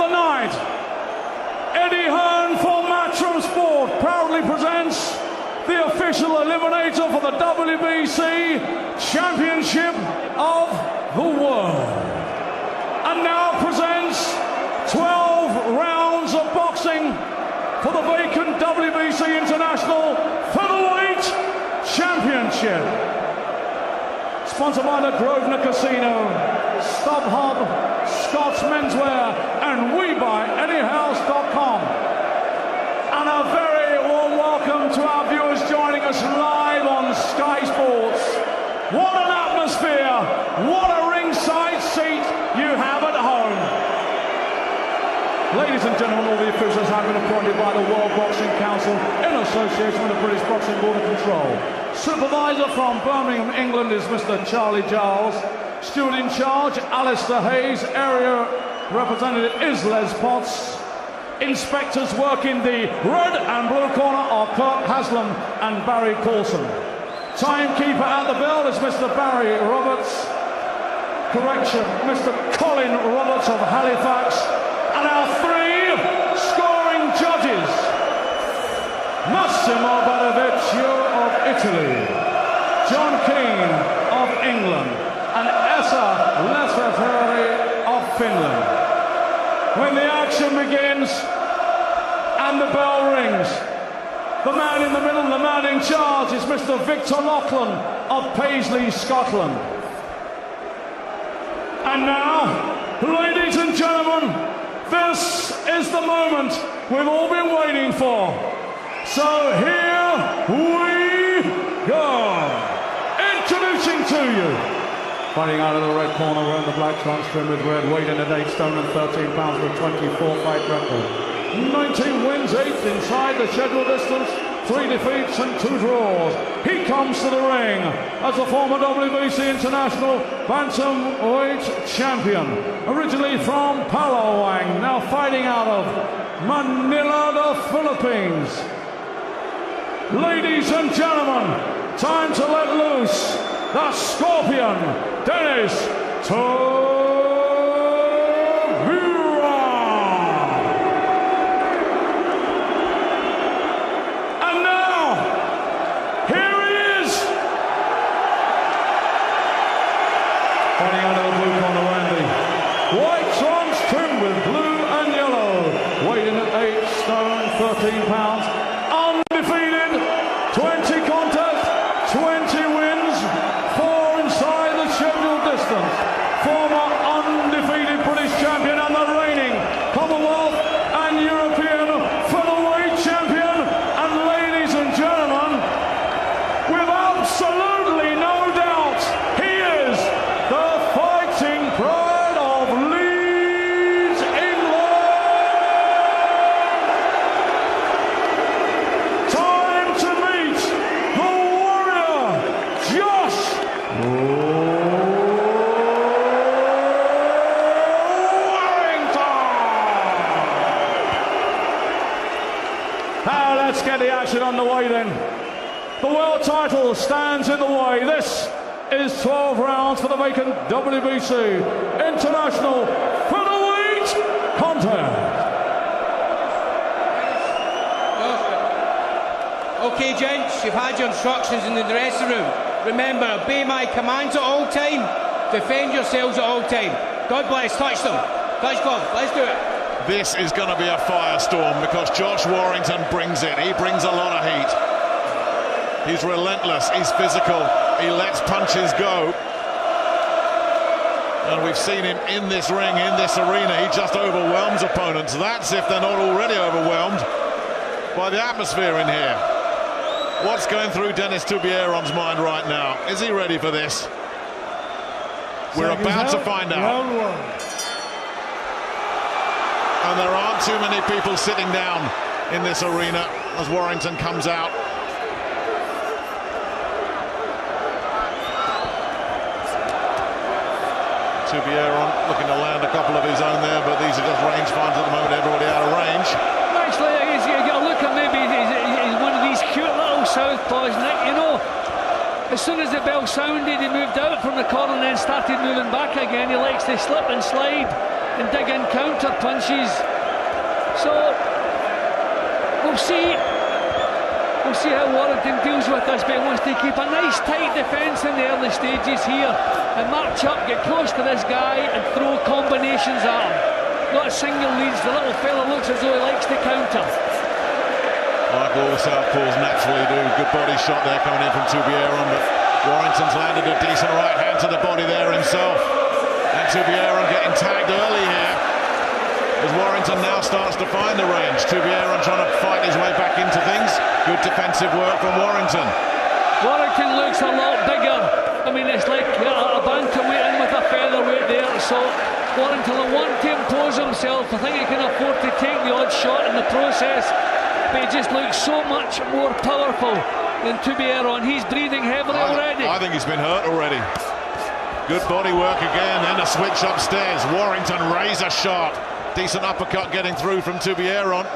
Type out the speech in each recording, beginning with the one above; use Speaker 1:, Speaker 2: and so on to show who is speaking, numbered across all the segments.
Speaker 1: the night, Eddie Hearn for Matchroom Sport proudly presents the official eliminator for the WBC Championship of the World. And now presents 12 rounds of boxing for the vacant WBC International Featherweight Championship. Sponsored by the Grosvenor Casino, StubHub, Scott's Menswear, and WeBuyAnyHouse.com. And a very warm welcome to our viewers joining us live on Sky Sports. What an atmosphere! What a ringside seat you have at home. Ladies and gentlemen, all the officials have been appointed by the World Boxing Council in association with the British Boxing Board of Control. Supervisor from Birmingham, England is Mr. Charlie Giles. Steward in charge, Alistair Hayes. Area representative is Les Potts. Inspectors work in the red and blue corner are Kurt Haslam and Barry Coulson. Timekeeper at the bell is Mr. Barry Roberts. Correction, Mr. Colin Roberts of Halifax. And our three scoring judges, Massimo Badovecchio of Italy, John Keane of England, and Esa Lefebvre of Finland. When the action begins and the bell rings, the man in the middle, the man in charge is Mr. Victor Loughlin of Paisley, Scotland. And now, ladies and gentlemen, this is the moment we've all been waiting for. So here we go. Introducing to you, fighting out of the red corner, wearing the black trunks trimmed with red, weighing in at 8 stone and 13 pounds with a 24-fight record. 19 wins, 8 inside the scheduled distance, 3 defeats and 2 draws. He comes to the ring as a former WBC International Bantamweight champion, originally from Palawan, now fighting out of Manila, the Philippines. Ladies and gentlemen, time to let loose the Scorpion, Dennis Tubieron. And now, here he is. Fighting out of the blue corner, Randy. White trunks trimmed with blue and yellow. Weighing at 8 stone, 13 pounds. Undefeated, 20 contests, 20 wins, 4 inside the scheduled distance. Former undefeated British champion and the reigning Commonwealth and European featherweight champion. And ladies and gentlemen, with absolutely no doubt, he is the fighting pride of Leeds, England. Time to meet the warrior, Josh Warrington. Now let's get the action underway then. The world title stands in the way. This is 12 rounds for the vacant WBC International Featherweight contest.
Speaker 2: Okay, gents, you've had your instructions in the dressing room. Remember, obey my commands at all time. Defend yourselves at all time. God bless. Touch them. Touch glove. Let's do it.
Speaker 3: This is going to be a firestorm because Josh Warrington brings it. He brings a lot of heat. He's relentless. He's physical. He lets punches go. And we've seen him in this ring, in this arena. He just overwhelms opponents. That's if they're not already overwhelmed by the atmosphere in here. What's going through Dennis Tubieron's mind right now? Is he ready for this? We're about to find out. And there aren't too many people sitting down in this arena as Warrington comes out. Tubieron looking to land a couple of his own there, but these are just range finds at the moment. Everybody out of range.
Speaker 4: Actually, you get a look at maybe he's one of these cute little southpaws, Nick, you know. As soon as the bell sounded, he moved out from the corner and then started moving back again. He likes to slip and slide and dig in counter punches. So we'll see how Warrington deals with this, but he wants to keep a nice tight defence in the early stages here and march up, get close to this guy and throw combinations at him. Not single leads. The little fella looks as though he likes to counter.
Speaker 3: Like all the southpaws naturally do. Good body shot there coming in from Tubieron, but Warrington's landed a decent right hand to the body there himself. And Tubieron getting tagged early here as Warrington now starts to find the range. Tubieron trying to fight his way back into things. Good defensive work from Warrington.
Speaker 4: Warrington looks a lot bigger. I mean, it's like a bantamweight in with a featherweight there, so Warrington will want to impose himself. I think he can afford to take the odd shot in the process, but he just looks so much more powerful than Tubieron. He's breathing heavily already.
Speaker 3: I think he's been hurt already. Good body work again, then a switch upstairs. Warrington razor sharp. Decent uppercut getting through from Tubieron.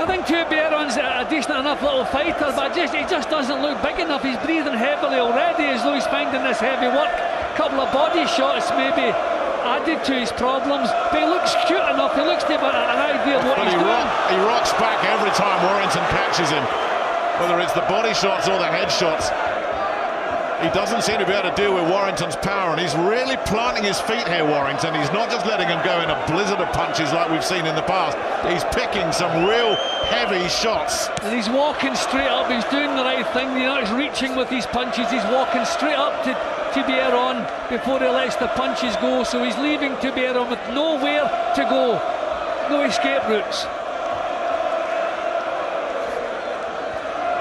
Speaker 4: I think Tubieron's a decent enough little fighter, but he just doesn't look big enough. He's breathing heavily already as though he's finding this heavy work. Couple of body shots maybe added to his problems, but he looks cute enough. He looks to have an idea of what he's doing.
Speaker 3: He rocks back every time Warrington catches him, whether it's the body shots or the head shots. He doesn't seem to be able to deal with Warrington's power, and he's really planting his feet here, Warrington. He's not just letting him go in a blizzard of punches like we've seen in the past. He's picking some real heavy shots.
Speaker 4: And he's walking straight up. He's doing the right thing. You know, he's reaching with these punches. He's walking straight up to Tubieron before he lets the punches go. So he's leaving Tubieron with nowhere to go. No escape routes.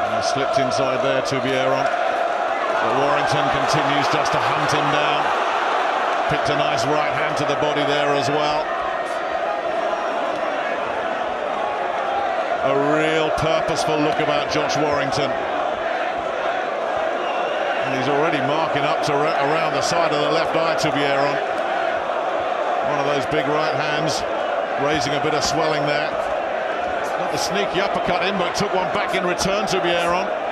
Speaker 3: And he slipped inside there, Tubieron. But Warrington continues just to hunt him down. Picked a nice right hand to the body there as well. A real purposeful look about Josh Warrington. And he's already marking up to around the side of the left eye, Tubieron. One of those big right hands, raising a bit of swelling there. Got the sneaky uppercut in, but took one back in return, Tubieron.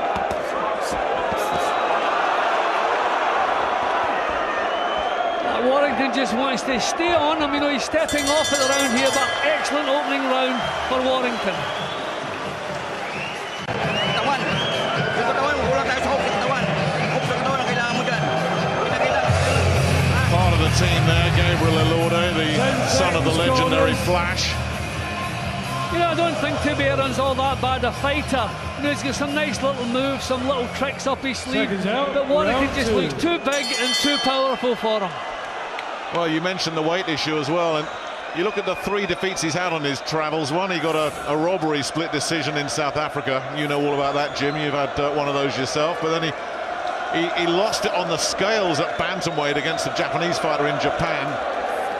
Speaker 4: Warrington just wants to stay on him. You know, he's stepping off at the round here, but excellent opening round for Warrington.
Speaker 3: Part of the team there, Gabriel Elorde, the son of the legendary Flash.
Speaker 4: You know, I don't think Tubieron's all that bad a fighter. You know, he's got some nice little moves, some little tricks up his sleeve, but Warrington just looks too big and too powerful for him.
Speaker 3: Well, you mentioned the weight issue as well, and you look at the 3 defeats he's had on his travels. One, he got a robbery split decision in South Africa. You know all about that, Jim. You've had one of those yourself. But then he lost it on the scales at bantamweight against a Japanese fighter in Japan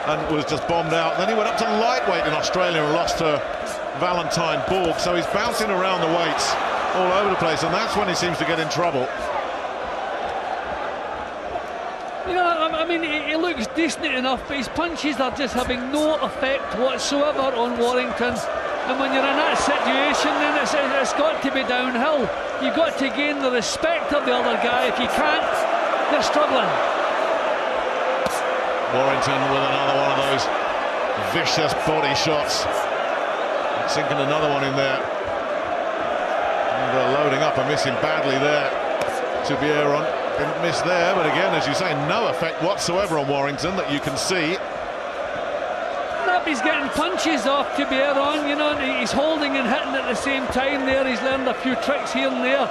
Speaker 3: and was just bombed out. Then he went up to lightweight in Australia and lost to Valentine Borg. So he's bouncing around the weights all over the place, and that's when he seems to get in trouble.
Speaker 4: You know, I mean, he looks decent enough, but his punches are just having no effect whatsoever on Warrington. And when you're in that situation, then it's got to be downhill. You've got to gain the respect of the other guy. If you can't, they're struggling.
Speaker 3: Warrington with another one of those vicious body shots. Sinking another one in there. And loading up and missing badly there. Tubieron didn't miss there, but again, as you say, no effect whatsoever on Warrington that you can see.
Speaker 4: He's getting punches off Tubieron, you know, he's holding and hitting at the same time there. He's learned a few tricks here and there,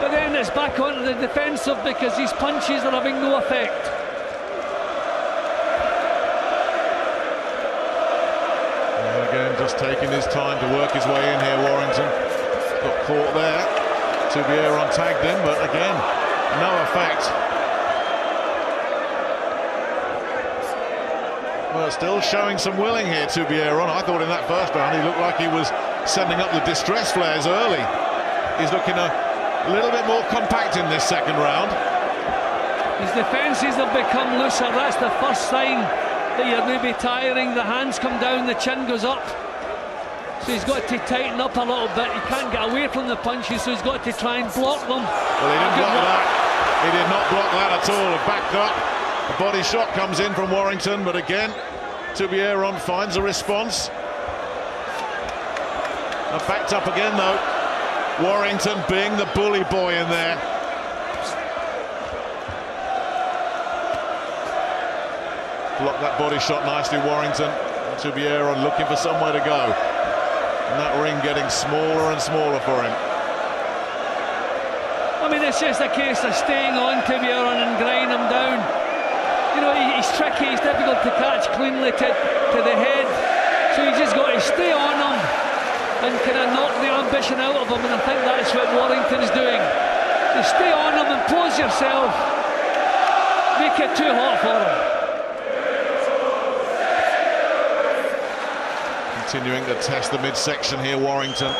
Speaker 4: but then it's back onto the defensive because these punches are having no effect.
Speaker 3: And again, just taking his time to work his way in here, Warrington. Got caught there. Tubieron tagged him, but again, no effect. Well, still showing some willing here, Tubieron. I thought in that first round he looked like he was sending up the distress flares early. He's looking a little bit more compact in this second round.
Speaker 4: His defences have become looser. That's the first sign that you're maybe tiring. The hands come down, the chin goes up. So he's got to tighten up a little bit. He can't get away from the punches, so he's got to try and block them.
Speaker 3: Well, he didn't block that. He did not block that at all. Backed up. A body shot comes in from Warrington, but again, Tubieron finds a response. And backed up again, though. Warrington being the bully boy in there. Blocked that body shot nicely, Warrington. And Tubieron looking for somewhere to go. And that ring getting smaller and smaller for him.
Speaker 4: I mean, it's just a case of staying on Tubieron and grinding him down. You know, he's tricky, he's difficult to catch cleanly to the head. So you just got to stay on him and kind of knock the ambition out of him. And I think that's what Warrington's doing. Just stay on him and pose yourself. Make it too hot for him.
Speaker 3: Continuing to test the midsection here, Warrington.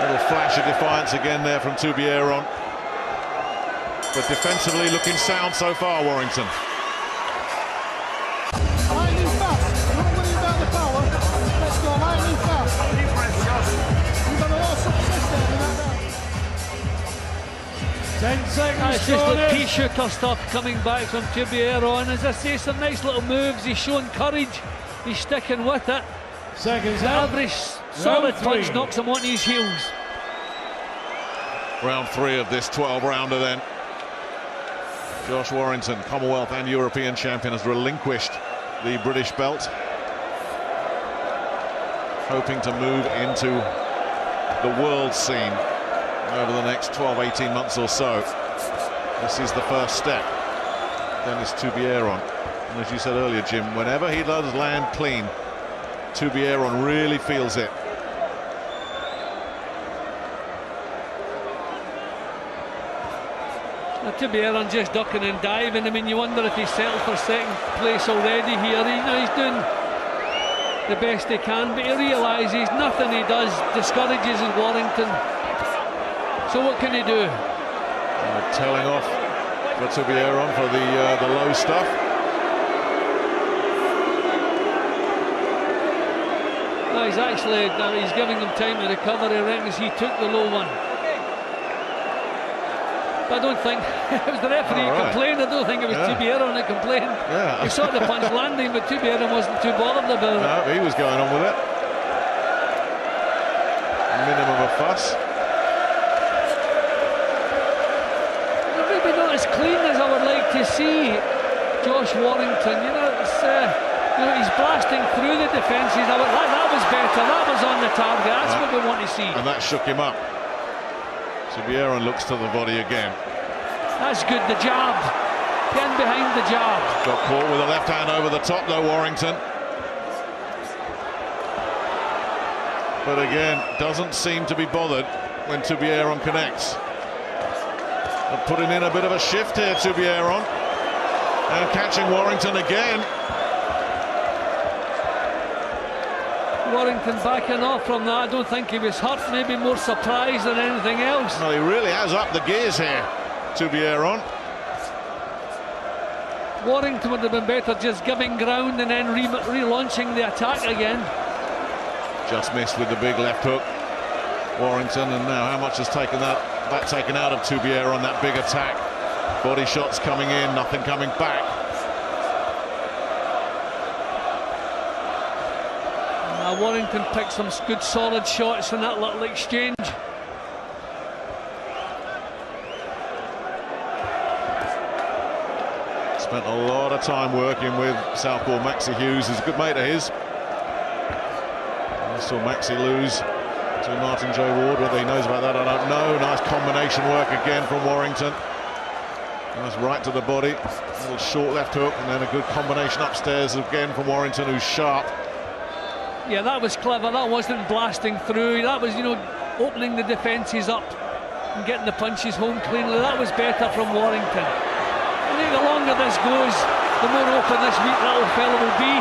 Speaker 3: Little flash of defiance again there from Tubieron. But defensively looking sound so far, Warrington.
Speaker 5: Lightning fast. Don't worry about the power. Let's go lightning fast. You've had a lot of success there in that.
Speaker 1: 10 seconds.
Speaker 4: It's just the pea-shooter stuff coming back from Tubieron. As I say, some nice little moves. He's showing courage. He's sticking with it.
Speaker 1: Seconds out.
Speaker 4: Every solid punch
Speaker 1: three.
Speaker 4: knocks him on his heels.
Speaker 3: Round 3 of this 12-rounder then. Josh Warrington, Commonwealth and European champion, has relinquished the British belt. Hoping to move into the world scene over the next 12-18 months or so. This is the first step. Dennis Tubieron. And as you said earlier, Jim, whenever he does land clean, Tubieron really feels it.
Speaker 4: Tubieron just ducking and diving. I mean, you wonder if he's settled for second place already here. You know, he's doing the best he can, but he realises nothing he does discourages Warrington. So what can he do?
Speaker 3: Telling off for Tubieron for the low stuff.
Speaker 4: No, he's actually he's giving him time to recover. He reckons he took the low one. But I don't think it was the referee who complained. I don't think it was Tubieron that complained.
Speaker 3: Yeah.
Speaker 4: He saw the punch landing, but Tubieron wasn't too bothered about it.
Speaker 3: No, he was going on with it. Minimum of fuss.
Speaker 4: Maybe not as clean as I would like to see Josh Warrington. You know, it's, you know, he's blasting through the defences. That was better. That was on the target. That's what we want to see.
Speaker 3: And that shook him up. Tubieron looks to the body again.
Speaker 4: That's good, the jab. Getting behind the jab.
Speaker 3: Got caught with a left hand over the top though, Warrington. But again, doesn't seem to be bothered when Tubieron connects. And putting in a bit of a shift here, Tubieron. And catching Warrington again.
Speaker 4: Warrington backing off from that. I don't think he was hurt, maybe more surprised than anything else.
Speaker 3: Well, he really has upped the gears here, Tubieron.
Speaker 4: Warrington would have been better just giving ground and then relaunching the attack again.
Speaker 3: Just missed with the big left hook, Warrington, and now how much has taken that taken out of Tubieron, that big attack. Body shots coming in, nothing coming back.
Speaker 4: Warrington picked some good solid shots in that little exchange.
Speaker 3: Spent a lot of time working with southpaw Maxi Hughes, who's a good mate of his. I saw Maxi lose to Martin J. Ward. Whether he knows about that, I don't know. Nice combination work again from Warrington. Nice right to the body, a little short left hook, and then a good combination upstairs again from Warrington, who's sharp.
Speaker 4: Yeah, that was clever. That wasn't blasting through. That was, you know, opening the defences up and getting the punches home cleanly. That was better from Warrington. I think the longer this goes, the more open this weak little fella will be.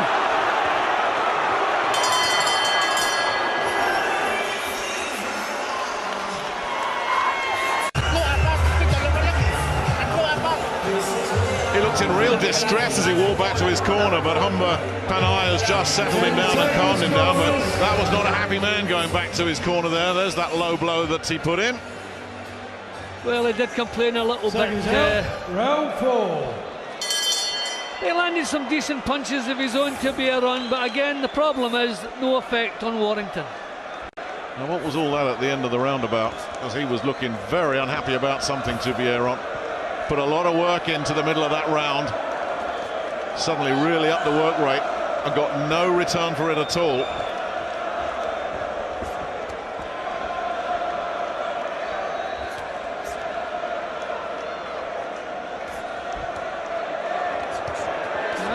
Speaker 3: He looked in real distress as he walked back to his corner, but Humber Panay has just settled him down and calmed him down, but that was not a happy man going back to his corner there. There's that low blow that he put in.
Speaker 4: Well, he did complain a little bit.
Speaker 1: Round 4.
Speaker 4: He landed some decent punches of his own, Tubieron, but again, the problem is no effect on Warrington.
Speaker 3: Now, what was all that at the end of the roundabout? As he was looking very unhappy about something, Tubieron. Put a lot of work into the middle of that round. Suddenly really upped the work rate and got no return for it at all.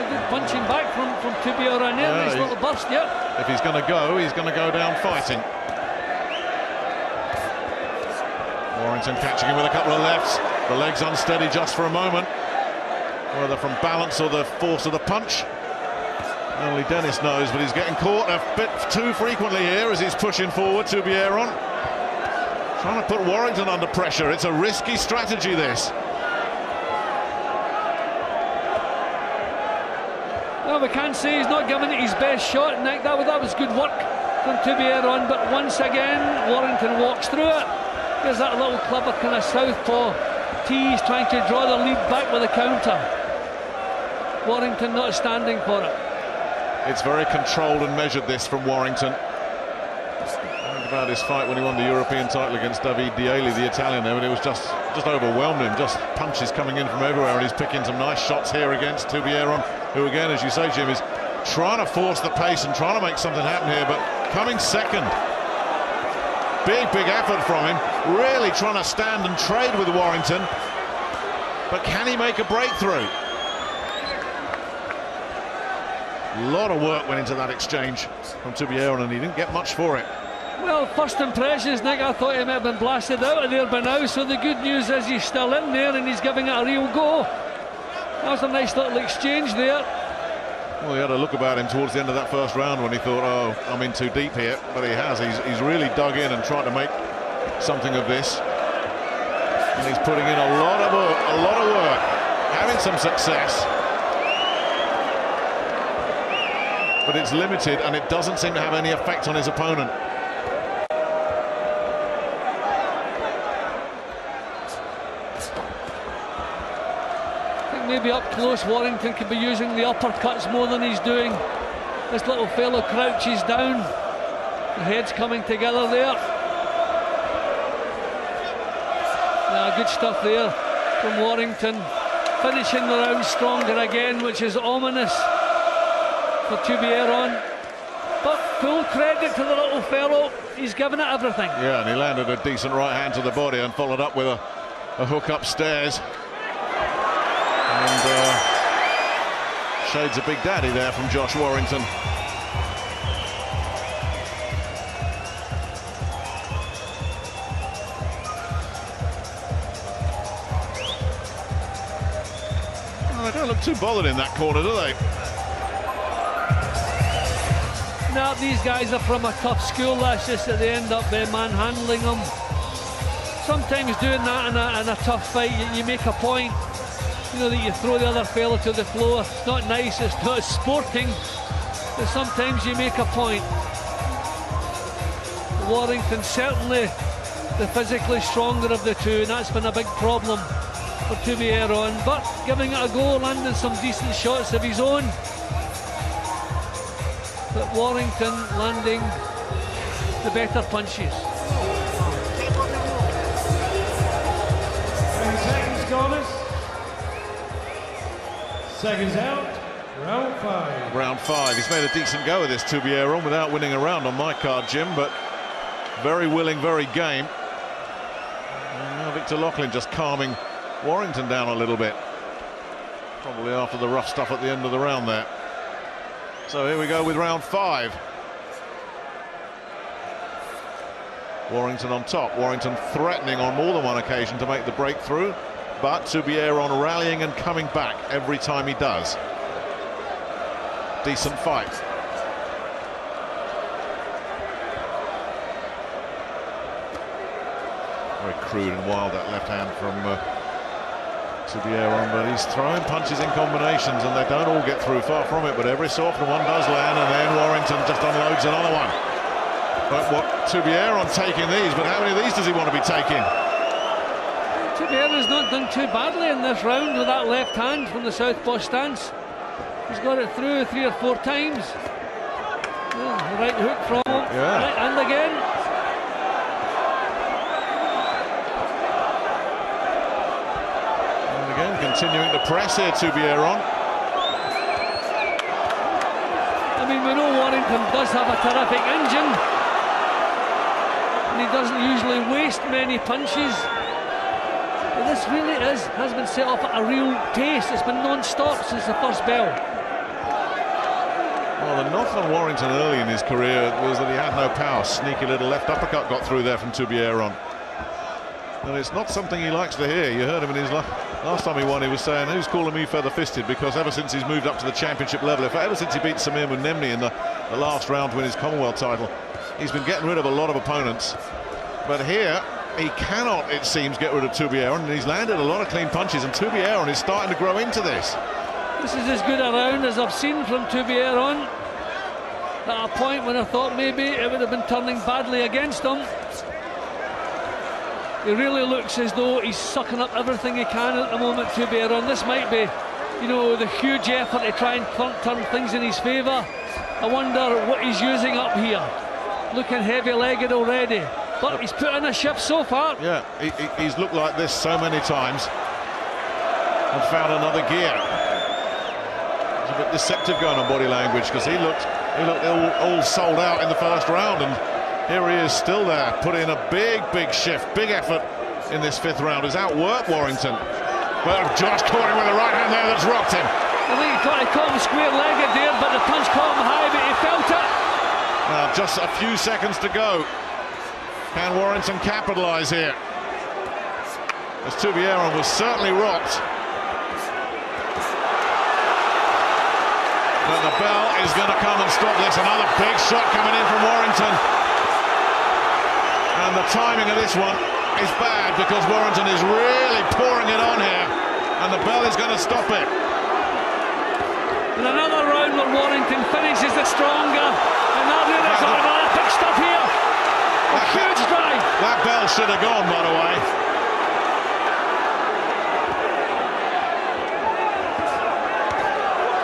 Speaker 4: Good punching back from Tubieron there, nice little burst, yeah.
Speaker 3: If he's going to go down fighting. Warrington catching him with a couple of lefts. The legs unsteady just for a moment. Whether from balance or the force of the punch, only Dennis knows, but he's getting caught a bit too frequently here as he's pushing forward. Tubieron trying to put Warrington under pressure. It's a risky strategy, this.
Speaker 4: Well, we can't say he's not giving it his best shot, Nick. That was good work from Tubieron, but once again Warrington walks through it. There's that little clever kind of southpaw tease, trying to draw the lead back with a counter. Warrington not standing for it.
Speaker 3: It's very controlled and measured, this, from Warrington. Think about his fight when he won the European title against David Daly, the Italian there, but it was just overwhelmed him. Just punches coming in from everywhere, and he's picking some nice shots here against Tubieron, who again, as you say, Jim, is trying to force the pace and trying to make something happen here, but coming second. Big effort from him, really trying to stand and trade with Warrington, but can he make a breakthrough? A lot of work went into that exchange from Tubieron, and he didn't get much for it.
Speaker 4: Well, first impressions, Nick, I thought he might have been blasted out of there by now, so the good news is he's still in there and he's giving it a real go. That was a nice little exchange there.
Speaker 3: Well, he had a look about him towards the end of that first round when he thought, oh, I'm in too deep here, but he has. He's really dug in and tried to make something of this, and he's putting in a lot of work, having some success, but it's limited and it doesn't seem to have any effect on his opponent.
Speaker 4: Maybe up close Warrington could be using the uppercuts more than he's doing. This little fellow crouches down, the head's coming together there. Yeah, good stuff there from Warrington, finishing the round stronger again, which is ominous for Tubieron, but full credit to the little fellow, he's given it everything.
Speaker 3: Yeah, and he landed a decent right hand to the body and followed up with a hook upstairs. And shades of Big Daddy there from Josh Warrington. Oh, they don't look too bothered in that corner, do they?
Speaker 4: Now these guys are from a tough school. That's just that they end up manhandling them. Sometimes doing that in a tough fight, you make a point, you know, that you throw the other fellow to the floor. It's not nice, it's not sporting, but sometimes you make a point. Warrington certainly the physically stronger of the two, and that's been a big problem for Tubieron, but giving it a go, landing some decent shots of his own. But Warrington landing the better punches.
Speaker 1: 20 seconds, corners. Seconds out, round 5.
Speaker 3: Round 5. He's made a decent go of this, Tubieron, without winning a round on my card, Jim, but very willing, very game. And now Victor Loughlin just calming Warrington down a little bit, probably after the rough stuff at the end of the round there. So here we go with round 5. Warrington on top. Warrington threatening on more than one occasion to make the breakthrough, but Tubieron rallying and coming back every time he does. Decent fight. Very crude and wild, that left hand from Tubieron, but he's throwing punches in combinations and they don't all get through, far from it, but every so often one does land, and then Warrington just unloads another one. But what Tubieron taking these, but how many of these does he want to be taking?
Speaker 4: Tubieron's not done too badly in this round with that left hand from the southpaw stance. He's got it through 3 or 4 times. Yeah, right hook from him, right hand again.
Speaker 3: And again, continuing to press here, Tubieron.
Speaker 4: I mean, we know Warrington does have a terrific engine, and he doesn't usually waste many punches. But this really has been set off at a real pace. It's been non-stop since the first bell.
Speaker 3: Well, the knock on Warrington early in his career was that he had no power. Sneaky little left uppercut got through there from Tubieron. And it's not something he likes to hear. You heard him in his last time he won, he was saying, who's calling me feather-fisted? Because ever since he's moved up to the championship level, ever since he beat Samir Munemni in the last round to win his Commonwealth title, he's been getting rid of a lot of opponents. But here, he cannot, it seems, get rid of Tubieron, and he's landed a lot of clean punches, and Tubieron is starting to grow into this.
Speaker 4: This is as good a round as I've seen from Tubieron. At a point when I thought maybe it would have been turning badly against him. He really looks as though he's sucking up everything he can at the moment, Tubieron. This might be, you know, the huge effort to try and turn things in his favour. I wonder what he's using up here. Looking heavy-legged already. But he's put in a shift so far. Yeah,
Speaker 3: he's looked like this so many times and found another gear. It's a bit deceptive going on body language, because he looked all sold out in the first round, and here he is still there, put in a big shift, big effort in this 5th round. Has outworked Warrington. But Josh caught him with the right hand there that's rocked him.
Speaker 4: I think he caught him square-legged there, but the punch caught him high, but he felt it.
Speaker 3: Now just a few seconds to go. Can Warrington capitalise here? As Tubieron was certainly rocked. But the bell is going to come and stop this. Another big shot coming in from Warrington. And the timing of this one is bad, because Warrington is really pouring it on here. And the bell is going to stop it.
Speaker 4: And another round where Warrington finishes the stronger. And that really is epic stuff here. A huge drive.
Speaker 3: That bell should have gone, by the way.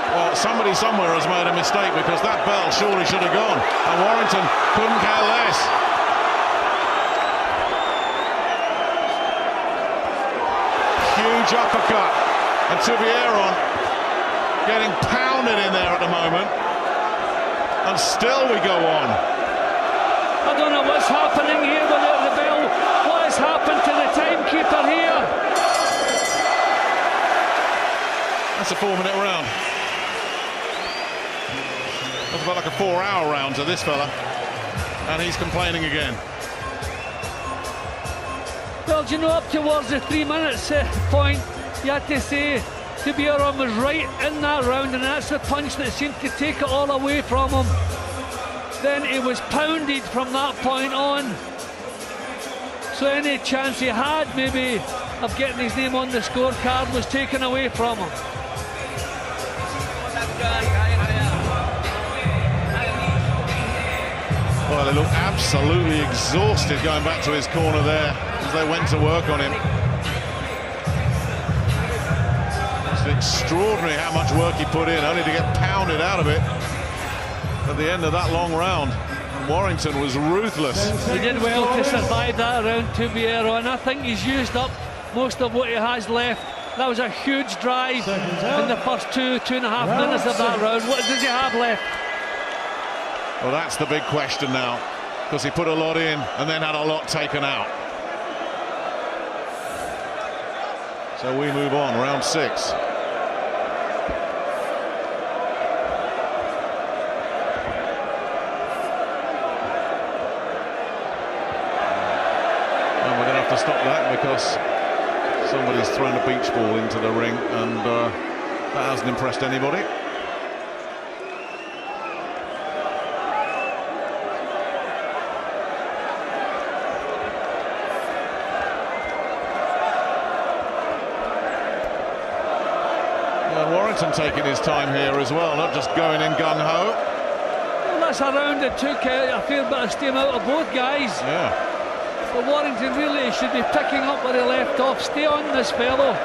Speaker 3: Well, somebody somewhere has made a mistake, because that bell surely should have gone. And Warrington couldn't care less. Huge uppercut. And Tubieron getting pounded in there at the moment. And still we go on.
Speaker 4: I don't know what's happening here without the bell. What has happened to the timekeeper here?
Speaker 3: That's a 4-minute round. That's about like a 4-hour round to this fella. And he's complaining again.
Speaker 4: Well, do you know, up towards the 3 minutes point, you had to say Tubieron was right in that round, and that's the punch that seemed to take it all away from him. Then he was pounded from that point on. So any chance he had maybe of getting his name on the scorecard was taken away from him.
Speaker 3: Well, they look absolutely exhausted going back to his corner there as they went to work on him. It's extraordinary how much work he put in, only to get pounded out of it at the end of that long round. And Warrington was ruthless.
Speaker 4: He did well to survive that round, Tubieron. I think he's used up most of what he has left. That was a huge drive in the first 2.5 minutes of that round. What does he have left?
Speaker 3: Well, that's the big question now, because he put a lot in and then had a lot taken out. So we move on, round 6. To stop that, because somebody's thrown a beach ball into the ring, and that hasn't impressed anybody. Warrington taking his time here as well, not just going in gung-ho.
Speaker 4: Well, that's a round that took a fair bit of steam out of both guys.
Speaker 3: Yeah.
Speaker 4: But Warrington really should be picking up where he left off. Stay on this fellow.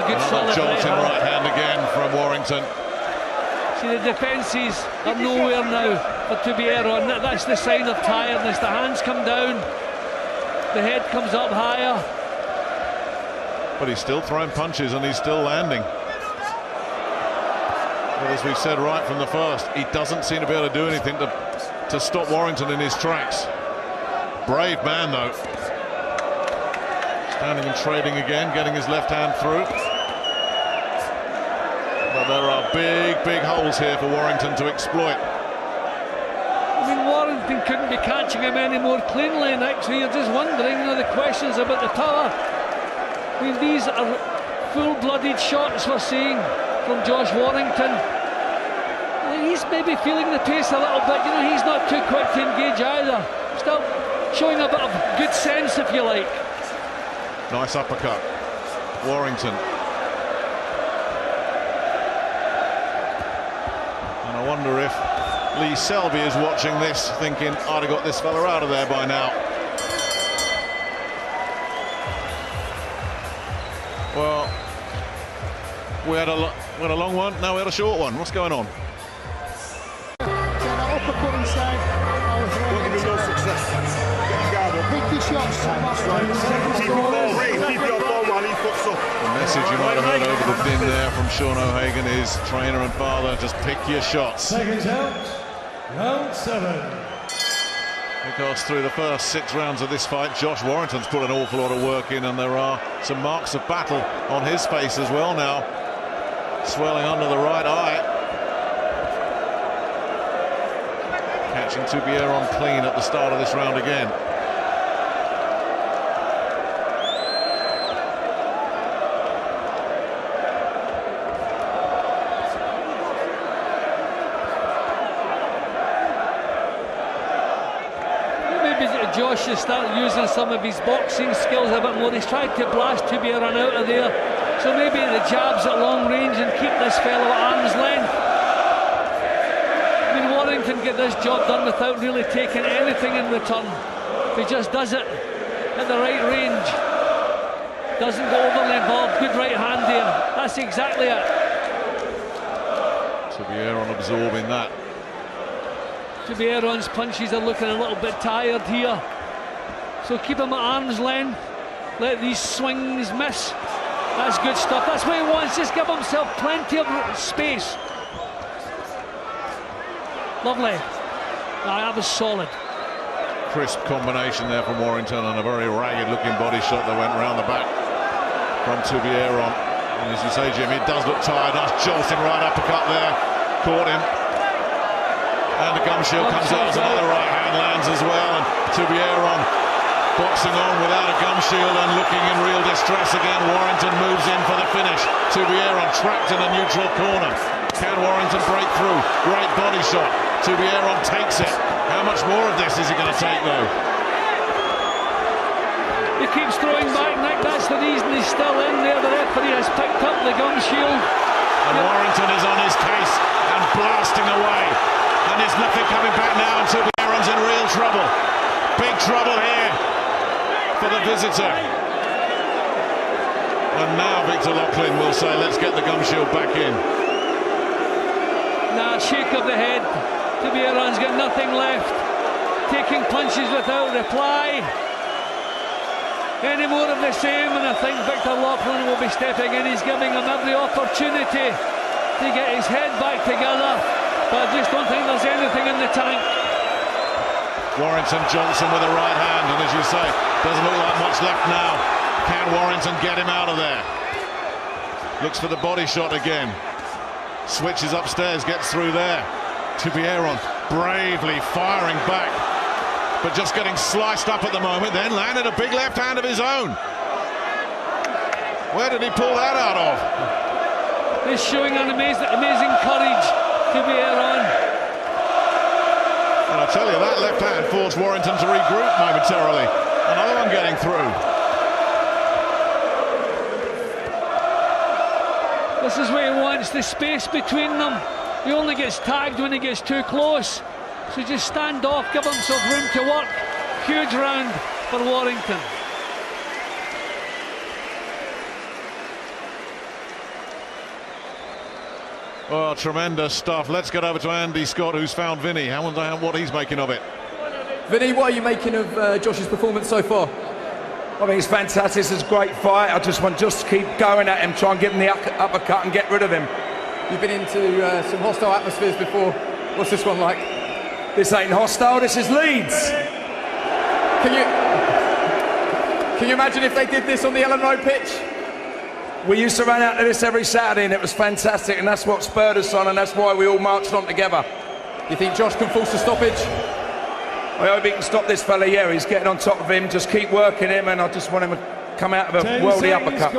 Speaker 4: Good solid
Speaker 3: jolting right hand again from Warrington.
Speaker 4: See, the defences are nowhere now for Tubieron. That's the sign of tiredness. The hands come down, the head comes up higher.
Speaker 3: But he's still throwing punches and he's still landing. But as we've said right from the first, he doesn't seem to be able to do anything to stop Warrington in his tracks. Brave man though. Standing and trading again, getting his left hand through. But there are big holes here for Warrington to exploit.
Speaker 4: I mean, Warrington couldn't be catching him any more cleanly, Nick, so you're just wondering, you know, the questions about the power. I mean, these are full-blooded shots we're seeing from Josh Warrington. He's maybe feeling the pace a little bit, you know, he's not too quick to engage either. Still showing a bit of good sense, if you like.
Speaker 3: Nice uppercut, Warrington. And I wonder if Lee Selby is watching this, thinking, I'd have got this fella out of there by now. Well, we had a long one, now we had a short one. What's going on?
Speaker 5: Uppercut inside.
Speaker 6: Looking for no success.
Speaker 5: Big shots.
Speaker 6: Keep your ball, keep your ball while he puts up.
Speaker 3: The message you might have heard over the din there from Sean O'Hagan is, trainer and father, just pick your shots.
Speaker 1: Seconds out, round 7.
Speaker 3: Because through the first 6 rounds of this fight, Josh Warrington's put an awful lot of work in, and there are some marks of battle on his face as well now. Swelling under the right eye. Catching Tubieron clean at the start of this round again.
Speaker 4: Josh should start using some of his boxing skills a bit more. He's tried to blast Tubieron out of there, so maybe the jabs at long range and keep this fellow at arm's length. I mean, Warrington get this job done without really taking anything in return. If he just does it at the right range, doesn't go overly involved. Good right hand there. That's exactly it.
Speaker 3: Tubieron absorbing that.
Speaker 4: Tubieron's punches are looking a little bit tired here, so keep him at arm's length, let these swings miss. That's good stuff, that's what he wants, just give himself plenty of space. Lovely. That was solid.
Speaker 3: Crisp combination there from Warrington, and a very ragged looking body shot that went around the back from Tubieron. And as you say, Jim, he does look tired. Nice jolting right uppercut there, caught him. And the gum shield comes out as another right hand lands as well, and Tubieron boxing on without a gum shield and looking in real distress again. Warrington moves in for the finish. Tubieron trapped in a neutral corner. Can Warrington break through? Great body shot. Tubieron takes it. How much more of this is he going to take though?
Speaker 4: He keeps throwing back, Nick. That's the reason he's still in there. The referee has picked up the gum shield.
Speaker 3: And Warrington is on his case and blasting away. And there's nothing coming back now, and Tubieron's in real trouble. Big trouble here for the visitor. And now Victor Loughlin will say, let's get the gum shield back in.
Speaker 4: Nah, shake of the head. Tubieron's got nothing left. Taking punches without reply. Any more of the same, and I think Victor Loughlin will be stepping in. He's giving him every opportunity to get his head back together. But I just don't think there's anything in the tank.
Speaker 3: Warrington Johnson with a right hand, and as you say, doesn't look like much left now. Can Warrington get him out of there? Looks for the body shot again. Switches upstairs, gets through there. Tubieron bravely firing back, but just getting sliced up at the moment, then landed a big left hand of his own. Where did he pull that out of?
Speaker 4: He's showing an amazing courage. Tubieron.
Speaker 3: And I tell you, that left hand forced Warrington to regroup momentarily. Another one getting through.
Speaker 4: This is what he wants, the space between them. He only gets tagged when he gets too close. So just stand off, give himself room to work. Huge round for Warrington.
Speaker 3: Oh, tremendous stuff. Let's get over to Andy Scott, who's found Vinny. I wonder what he's making of it.
Speaker 7: Vinny, what are you making of Josh's performance so far?
Speaker 8: I think it's fantastic. It's a great fight. I just want to keep going at him, try and give him the uppercut and get rid of him.
Speaker 7: You've been into some hostile atmospheres before. What's this one like?
Speaker 8: This ain't hostile, this is Leeds.
Speaker 7: Can you imagine if they did this on the Ellen Road pitch?
Speaker 8: We used to run out to this every Saturday and it was fantastic, and that's what spurred us on, and that's why we all marched on together.
Speaker 7: You think Josh can force a stoppage?
Speaker 8: I hope he can stop this fella. Yeah, he's getting on top of him. Just keep working him, and I just want him to come out of a worldly uppercut.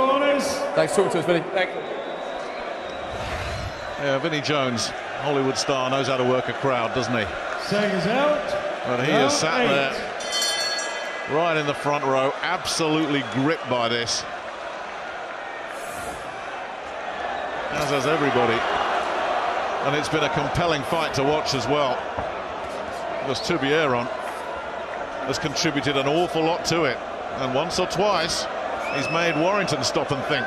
Speaker 7: Thanks for talking to us, Vinny.
Speaker 8: Thank you.
Speaker 3: Yeah, Vinny Jones, Hollywood star, knows how to work a crowd, doesn't he?
Speaker 1: Seconds out.
Speaker 3: But he is sat there, right in the front row, absolutely gripped by this. As has everybody. And it's been a compelling fight to watch as well. Because Tubieron has contributed an awful lot to it. And once or twice, he's made Warrington stop and think.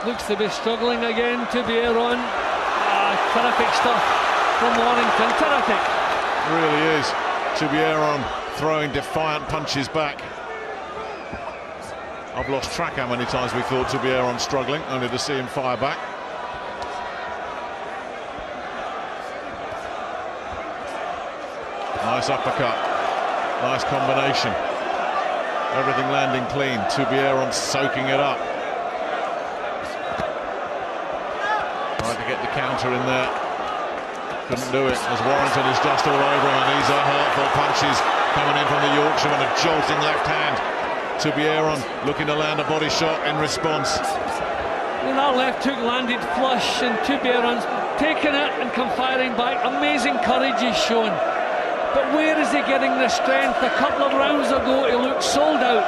Speaker 4: Looks to be struggling again, Tubieron. Terrific stuff from Warrington, terrific.
Speaker 3: It really is. Tubieron throwing defiant punches back. I've lost track how many times we thought Tubieron struggling, only to see him fire back. Nice uppercut, nice combination. Everything landing clean. Tubieron soaking it up. Tried to get the counter in there, couldn't do it, as Warrington is just all over him, and these are hurtful punches coming in from the Yorkshireman, a jolting left hand. Tubieron looking to land a body shot in response.
Speaker 4: Well, that left hook landed flush, and Tubieron's taken it and come firing back. Amazing courage he's shown. But where is he getting the strength? A couple of rounds ago he looked sold out.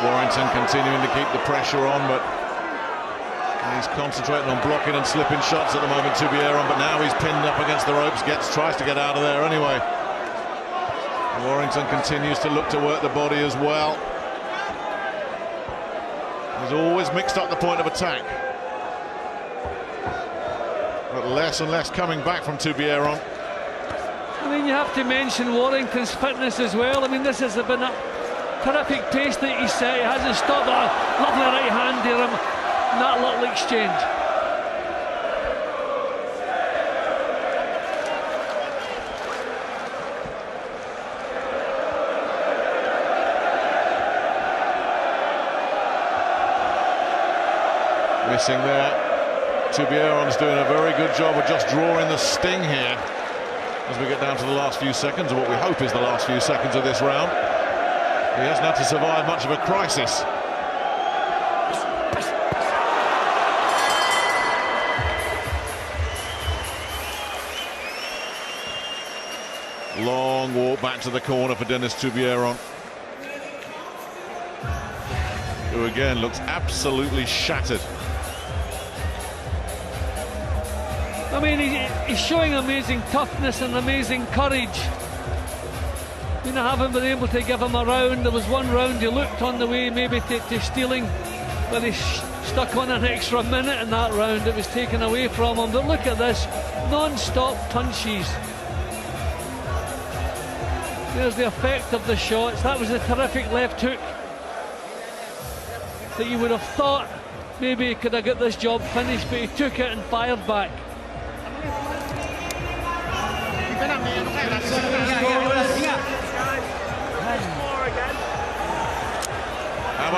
Speaker 3: Warrington continuing to keep the pressure on, but he's concentrating on blocking and slipping shots at the moment, Tubieron, but now he's pinned up against the ropes, tries to get out of there anyway. Warrington continues to look to work the body as well. He's always mixed up the point of attack, but less and less coming back from Tubieron.
Speaker 4: I mean, you have to mention Warrington's fitness as well. I mean, this has been a terrific pace that he set. He hasn't stopped. A lovely right hand there in that little exchange.
Speaker 3: Missing there. Tubieron's doing a very good job of just drawing the sting here as we get down to the last few seconds, or what we hope is the last few seconds of this round. He hasn't had to survive much of a crisis. Long walk back to the corner for Denis Tubieron, who again looks absolutely shattered.
Speaker 4: I mean, he's showing amazing toughness and amazing courage. I mean, I haven't been able to give him a round. There was one round he looked on the way maybe to stealing, but he stuck on an extra minute in that round. It was taken away from him. But look at this, non-stop punches. There's the effect of the shots. That was a terrific left hook that you would have thought maybe he could have got this job finished, but he took it and fired back.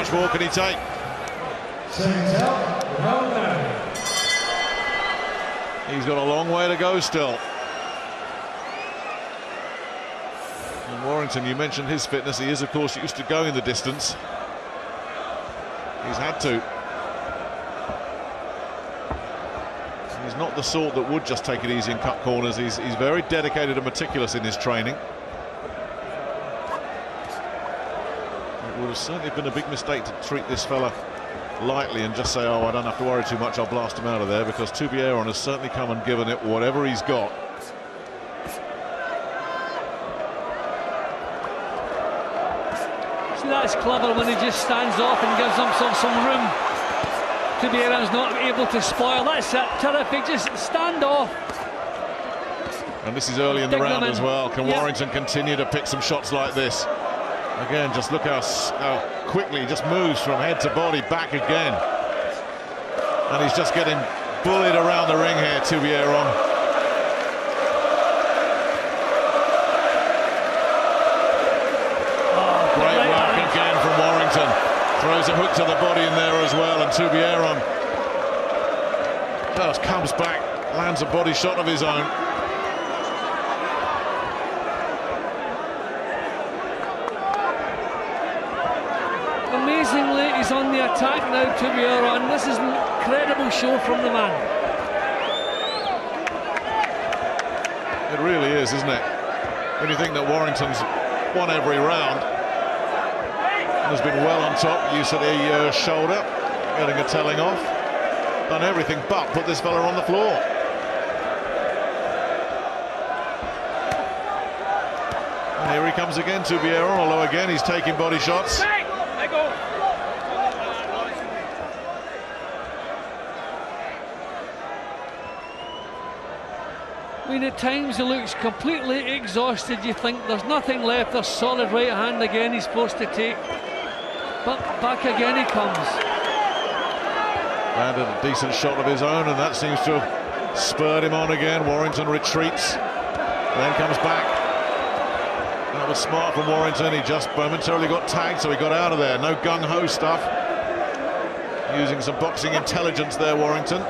Speaker 3: much more can he take? He's got a long way to go still. And Warrington, you mentioned his fitness. He is, of course, used to going the distance. He's had to. He's not the sort that would just take it easy and cut corners. He's very dedicated and meticulous in his training. It would have certainly been a big mistake to treat this fella lightly and just say, oh, I don't have to worry too much, I'll blast him out of there, because Tubieron has certainly come and given it whatever he's got.
Speaker 4: See, that's clever when he just stands off and gives himself some room. Tubieron's not able to spoil. That's it, terrific, just stand off.
Speaker 3: And this is early in the round as well. Can Warrington continue to pick some shots like this? Again, just look how quickly he just moves from head to body, back again. And he's just getting bullied around the ring here, Tubieron. Great work again from Warrington. Throws a hook to the body in there as well, and Tubieron just comes back, lands a body shot of his own.
Speaker 4: Amazingly, he's on the attack now, Tubieron. This is an incredible show from the man.
Speaker 3: It really is, isn't it? When you think that Warrington's won every round, has been well on top, use of the shoulder, getting a telling off, done everything but put this fella on the floor. And here he comes again, Tubieron, although again he's taking body shots.
Speaker 4: I mean, at times he looks completely exhausted. You think there's nothing left. There's solid right hand again he's supposed to take. But back again he comes.
Speaker 3: Landed a decent shot of his own, and that seems to have spurred him on again. Warrington retreats, then comes back. That was smart from Warrington. He just momentarily got tagged, so he got out of there. No gung-ho stuff. Using some boxing intelligence there, Warrington.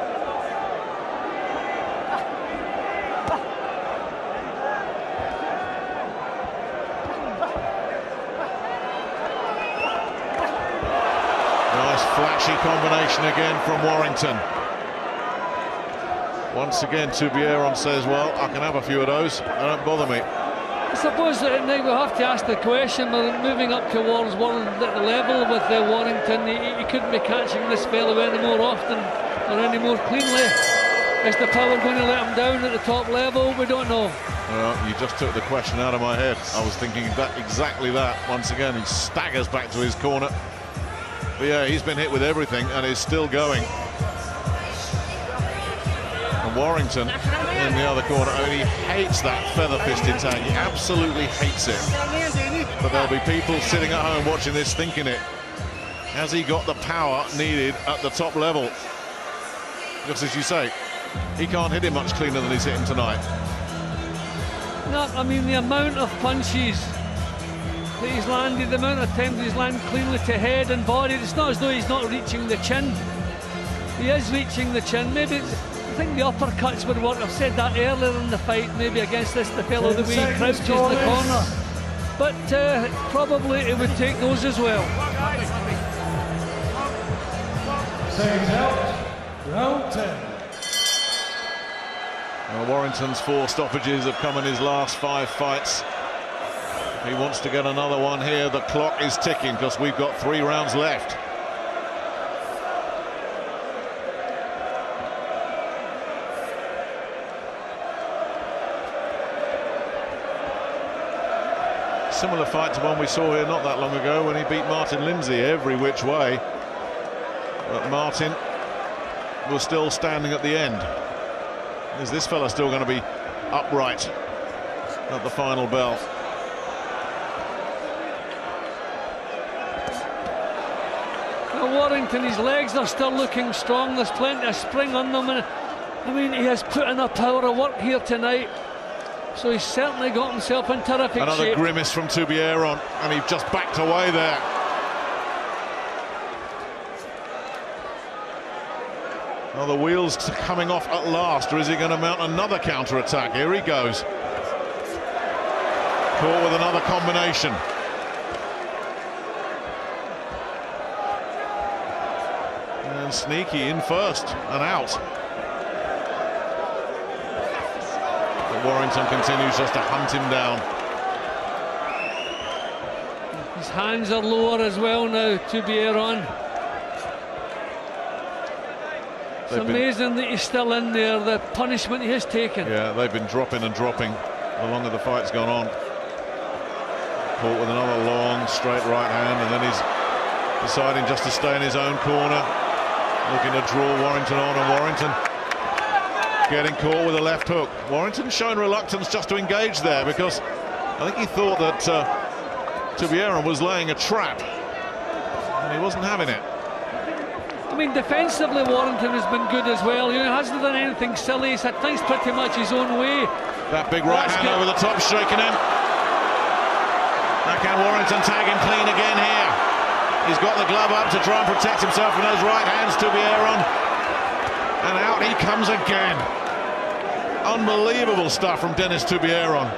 Speaker 3: Flashy combination again from Warrington. Once again, Tubieron says, well, I can have a few of those, they don't bother me.
Speaker 4: I suppose that now we'll have to ask the question, moving up towards the level with Warrington, he couldn't be catching this fellow any more often or any more cleanly. Is the power going to let him down at the top level? We don't know.
Speaker 3: Well, you just took the question out of my head. I was thinking exactly that. Once again, he staggers back to his corner. But yeah, he's been hit with everything and is still going. And Warrington in the other corner, he hates that feather-fisted tag. He absolutely hates it. But there'll be people sitting at home watching this thinking it. Has he got the power needed at the top level? Just as you say, he can't hit him much cleaner than he's hitting tonight.
Speaker 4: No, I mean, the amount of punches that he's landed, the amount of times he's landed cleanly to head and body, it's not as though he's not reaching the chin. He is reaching the chin. Maybe, I think the uppercuts would work. I've said that earlier in the fight, maybe against the fellow, the way he crouches in the corner. But probably it would take those as well.
Speaker 1: Round 10.
Speaker 3: Well, Warrington's 4 stoppages have come in his last 5 fights. He wants to get another one here. The clock is ticking because we've got 3 rounds left. Similar fight to one we saw here not that long ago when he beat Martin Lindsay every which way. But Martin was still standing at the end. Is this fella still going to be upright at the final bell?
Speaker 4: Warrington, his legs are still looking strong. There's plenty of spring on them. And, I mean, he has put in a power of work here tonight. So he's certainly got himself in terrific
Speaker 3: Another
Speaker 4: shape.
Speaker 3: grimace from Tubieron, and he just backed away there. Are the wheels coming off at last, or is he going to mount another counter-attack? Here he goes. Caught with another combination. And sneaky in first and out. But Warrington continues just to hunt him down.
Speaker 4: His hands are lower as well now, Tubieron. It's amazing that he's still in there, the punishment he has taken.
Speaker 3: Yeah, they've been dropping and dropping the longer the fight's gone on. Caught with another long, straight right hand, and then he's deciding just to stay in his own corner. Looking to draw Warrington on, and Warrington getting caught with a left hook. Warrington showing reluctance just to engage there, because I think he thought that Tubieron was laying a trap, and he wasn't having it.
Speaker 4: I mean, defensively, Warrington has been good as well. He hasn't done anything silly. He's had things pretty much his own way.
Speaker 3: That big right hand over the top, shaking him. Now can Warrington tag him clean again here? He's got the glove up to try and protect himself from those right hands, Tubieron. And out he comes again. Unbelievable stuff from Denis Tubieron.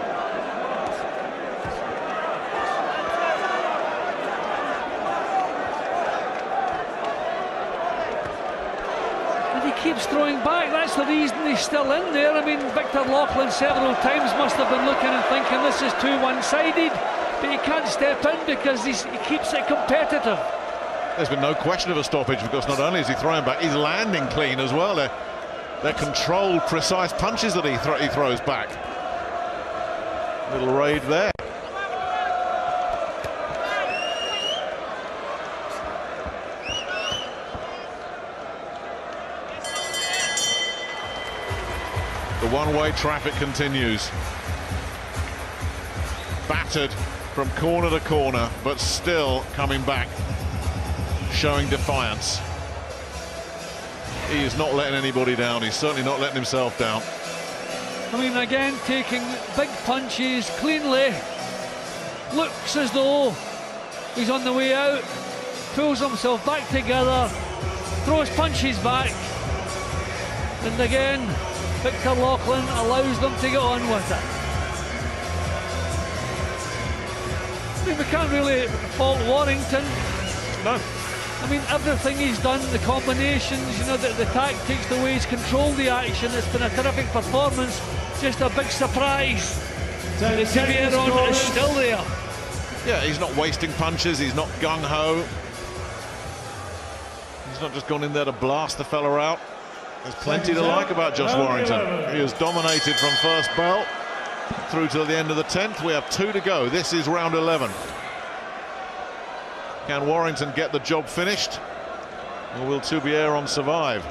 Speaker 4: Keeps throwing back. That's the reason he's still in there. I mean, Victor Loughlin several times must have been looking and thinking this is too one-sided, but he can't step in because he keeps it competitive.
Speaker 3: There's been no question of a stoppage, because not only is he throwing back, he's landing clean as well. They're controlled, precise punches that he throws back. Little raid there. The one-way traffic continues. Battered from corner to corner, but still coming back, showing defiance. He is not letting anybody down. He's certainly not letting himself down.
Speaker 4: I mean, again, taking big punches cleanly. Looks as though he's on the way out. Pulls himself back together. Throws punches back. And again, Victor Loughlin allows them to get on with it. I mean, we can't really fault Warrington.
Speaker 3: No.
Speaker 4: I mean, everything he's done, the combinations, you know, the tactics, the way he's controlled the action, it's been a terrific performance. Just a big surprise. Tubieron is still there.
Speaker 3: Yeah, he's not wasting punches, he's not gung-ho. He's not just gone in there to blast the fella out. There's plenty to like about Josh Warrington. He has dominated from first bell through to the end of the 10th. We have 2 to go. This is round 11. Can Warrington get the job finished, or will Tubieron survive?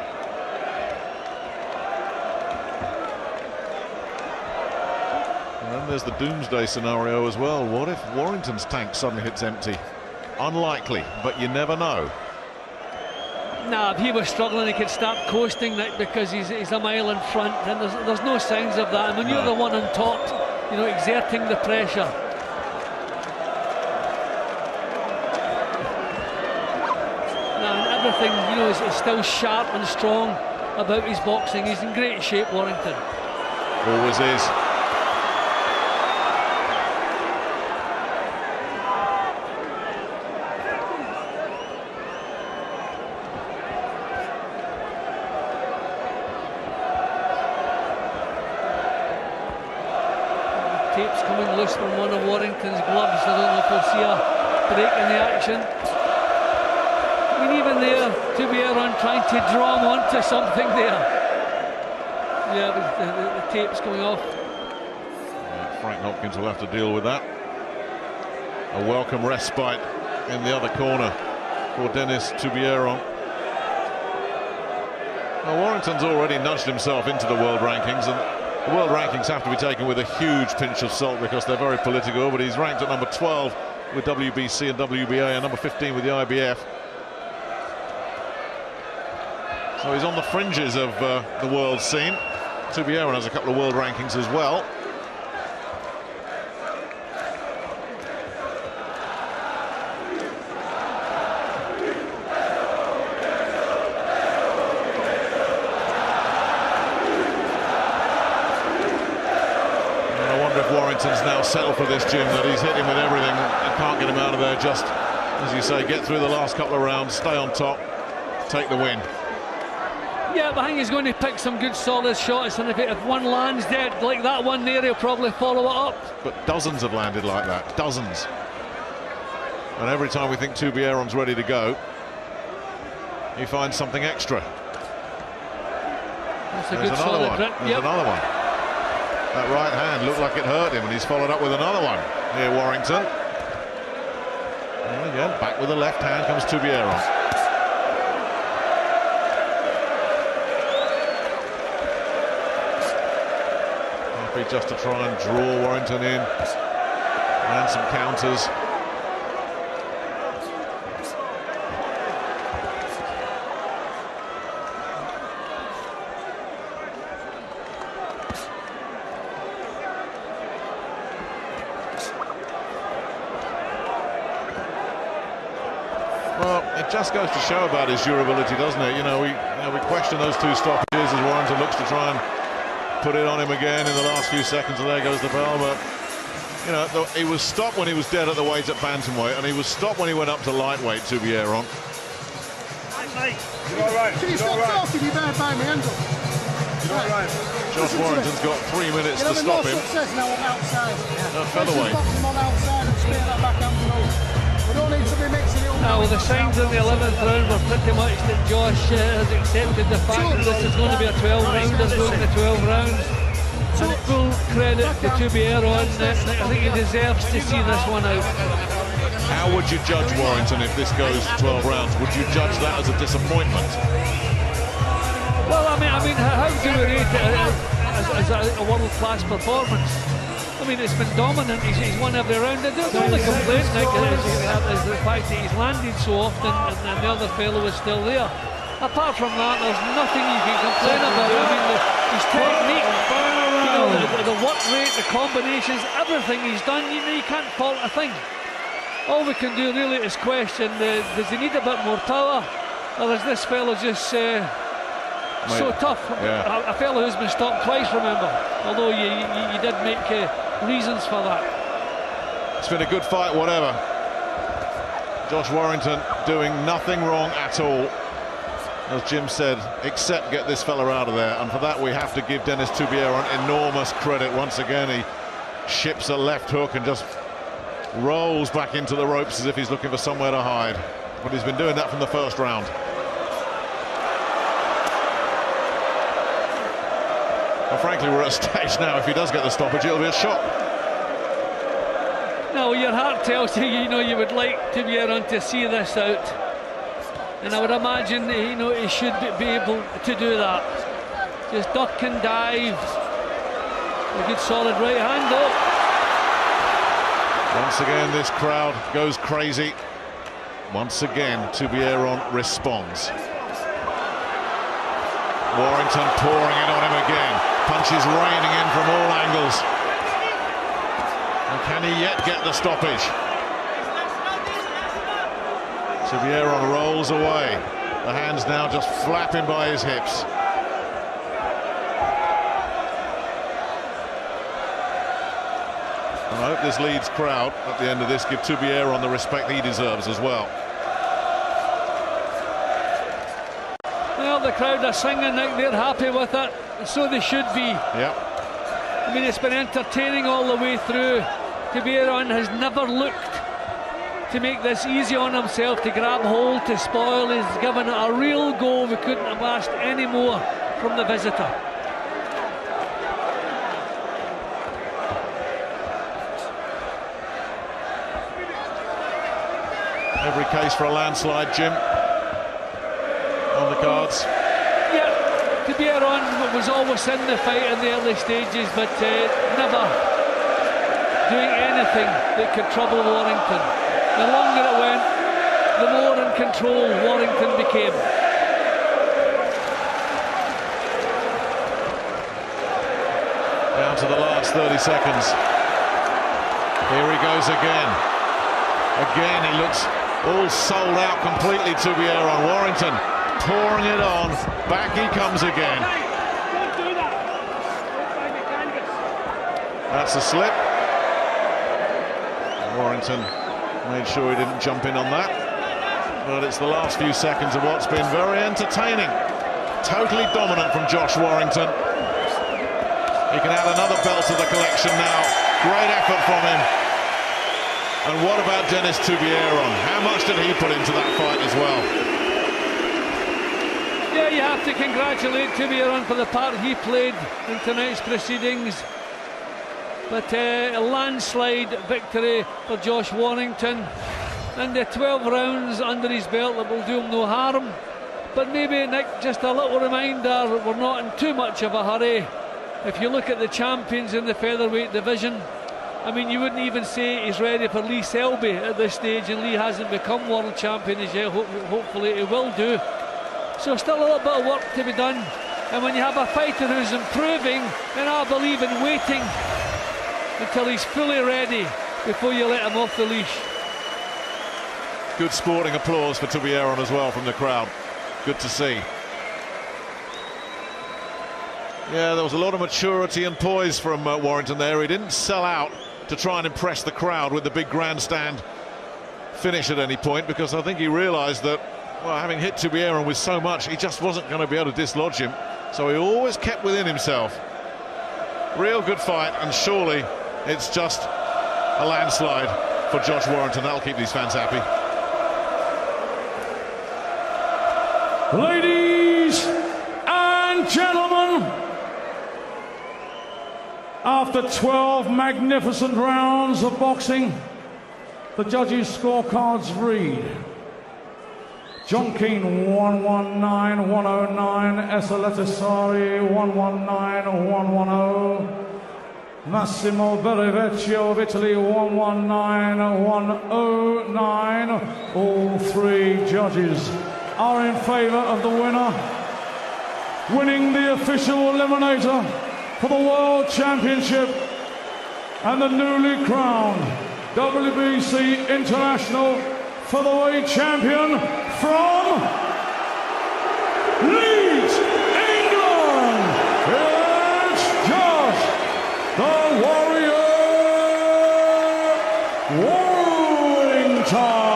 Speaker 3: And then there's the doomsday scenario as well. What if Warrington's tank suddenly hits empty? Unlikely, but you never know.
Speaker 4: Nah, if he was struggling, he could start coasting that, because he's a mile in front, and there's no signs of that. And when you're the one on top, you know, exerting the pressure. Nah, and everything, you know, is still sharp and strong about his boxing. He's in great shape, Warrington.
Speaker 3: Always is.
Speaker 4: Tape's coming loose from one of Warrington's gloves. I don't know if we'll see a break in the action. I mean, even there, Tubieron trying to draw him onto something there. Yeah, the tape's coming off.
Speaker 3: Yeah, Frank Hopkins will have to deal with that. A welcome respite in the other corner for Denis Tubieron. Now, Warrington's already nudged himself into the world rankings, and the world rankings have to be taken with a huge pinch of salt because they're very political, but he's ranked at number 12 with WBC and WBA and number 15 with the IBF. So he's on the fringes of the world scene. Tubieron has a couple of world rankings as well. settle for this, Jim, that he's hit him with everything and can't get him out of there. Just, as you say, get through the last couple of rounds, stay on top, take the win.
Speaker 4: Yeah, but I think he's going to pick some good solid shots, and if one lands dead like that one there, he'll probably follow it up.
Speaker 3: But dozens have landed like that, dozens. And every time we think Tubieron's ready to go, he finds something extra.
Speaker 4: That's a
Speaker 3: There's
Speaker 4: good
Speaker 3: another
Speaker 4: solid
Speaker 3: one.
Speaker 4: grip.
Speaker 3: There's another one. That right hand looked like it hurt him, and he's followed up with another one. Here, Warrington. And again, back with the left hand comes Tubieron. Happy just to try and draw Warrington in. And some counters. Well, it just goes to show about his durability, doesn't it? You know, we question those two stoppages as Warrington looks to try and put it on him again in the last few seconds, and there goes the bell. But you know, he was stopped when he was dead at the weight at bantamweight, and he was stopped when he went up to lightweight. Tubieron.
Speaker 6: You're all right.
Speaker 5: Can you stop talking? You better buy me handle.
Speaker 6: You're all right.
Speaker 3: Josh Warrington's got 3 minutes to stop him.
Speaker 5: Success now on outside.
Speaker 3: Featherweight.
Speaker 5: Box him on outside and spare that back hand through. We don't need to be mixing it up.
Speaker 4: Now, the signs in the 11th round were pretty much that Josh has accepted the fact that this is going to be a 12-rounder going to 12 rounds. And full credit to Tubieron. I think he deserves to see this one out.
Speaker 3: How would you judge Warrington if this goes 12 rounds? Would you judge that as a disappointment?
Speaker 4: Well, I mean, how do we rate it as a world-class performance? I mean, it's been dominant. He's won every round. The only complaint, Nick, is the fact that he's landed so often and the other fellow is still there. Apart from that, there's nothing you can complain about. I mean, his technique, you know, the work rate, the combinations, everything he's done, you can't fault a thing. All we can do really is question, does he need a bit more power? Or is this fellow just so tough?
Speaker 3: Yeah.
Speaker 4: A fellow who's been stopped twice, remember? Although you did make reasons for that.
Speaker 3: It's been a good fight, whatever. Josh Warrington doing nothing wrong at all, as Jim said, except get this fella out of there. And for that, we have to give Denis Tubieron enormous credit. Once again, he ships a left hook and just rolls back into the ropes as if he's looking for somewhere to hide. But he's been doing that from the first round. And frankly, we're at a stage now, if he does get the stoppage, it'll be a shock.
Speaker 4: No, your heart tells you, you would like Tubieron to see this out. And I would imagine, he should be able to do that. Just duck and dive. A good solid right hand up.
Speaker 3: Once again, this crowd goes crazy. Once again, Tubieron responds. Warrington pouring it on him again. Punches raining in from all angles. And can he yet get the stoppage? Tubieron rolls away. The hands now just flapping by his hips. And I hope this Leeds crowd at the end of this give Tubieron the respect he deserves as well.
Speaker 4: Well, the crowd are singing, Nick, they're happy with it, so they should be.
Speaker 3: Yep.
Speaker 4: I mean, it's been entertaining all the way through. Tubieron has never looked to make this easy on himself, to grab hold, to spoil. He's given it a real go. We couldn't have asked any more from the visitor.
Speaker 3: Every case for a landslide, Jim, on the cards.
Speaker 4: Yeah, Tubieron was always in the fight in the early stages, but never doing anything that could trouble Warrington. The longer it went, the more in control Warrington became.
Speaker 3: Down to the last 30 seconds. Here he goes again. Again, he looks all sold out completely, Tubieron. Warrington pouring it on. Back he comes again.
Speaker 4: Don't do that.
Speaker 3: That's a slip. Warrington made sure he didn't jump in on that. But it's the last few seconds of what's been very entertaining. Totally dominant from Josh Warrington. He can add another belt to the collection now. Great effort from him. And what about Dennis Tubieron? How much did he put into that fight as well?
Speaker 4: Yeah, you have to congratulate Tubieron for the part he played in tonight's proceedings. But a landslide victory for Josh Warrington. And the 12 rounds under his belt that will do him no harm. But maybe, Nick, just a little reminder, we're not in too much of a hurry. If you look at the champions in the featherweight division, I mean, you wouldn't even say he's ready for Lee Selby at this stage, and Lee hasn't become world champion as yet. Hopefully he will do. So still a little bit of work to be done. And when you have a fighter who's improving, then I believe in waiting until he's fully ready before you let him off the leash.
Speaker 3: Good sporting applause for Tubieron as well from the crowd. Good to see. Yeah, there was a lot of maturity and poise from Warrington there. He didn't sell out to try and impress the crowd with the big grandstand finish at any point, because I think he realised that, well, having hit Tubieron with so much, he just wasn't going to be able to dislodge him. So he always kept within himself. Real good fight, and surely it's just a landslide for Josh Warrington. That'll keep these fans happy.
Speaker 1: Ladies and gentlemen, after 12 magnificent rounds of boxing, the judges' scorecards read: John Keane 119-109, Esaletisari 119-110, Massimo Berrivecchio of Italy 119-109. All three judges are in favour of the winner, winning the official eliminator for the World Championship and the newly crowned WBC International Featherweight Champion from Leeds, England, it's Josh the Warrior Warrington.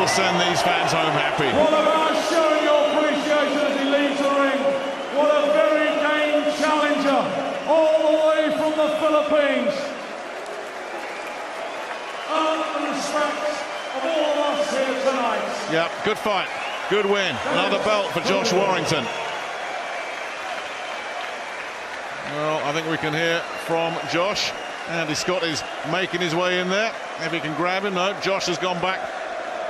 Speaker 3: Send these fans home happy.
Speaker 1: What about showing your appreciation as he leaves the ring? What a very game challenger, all the way from the Philippines. Earn the respect of all of us here tonight.
Speaker 3: Yep, good fight, good win. Another belt for Josh Warrington. Well, I think we can hear from Josh. Andy Scott is making his way in there. If he can grab him. No, Josh has gone back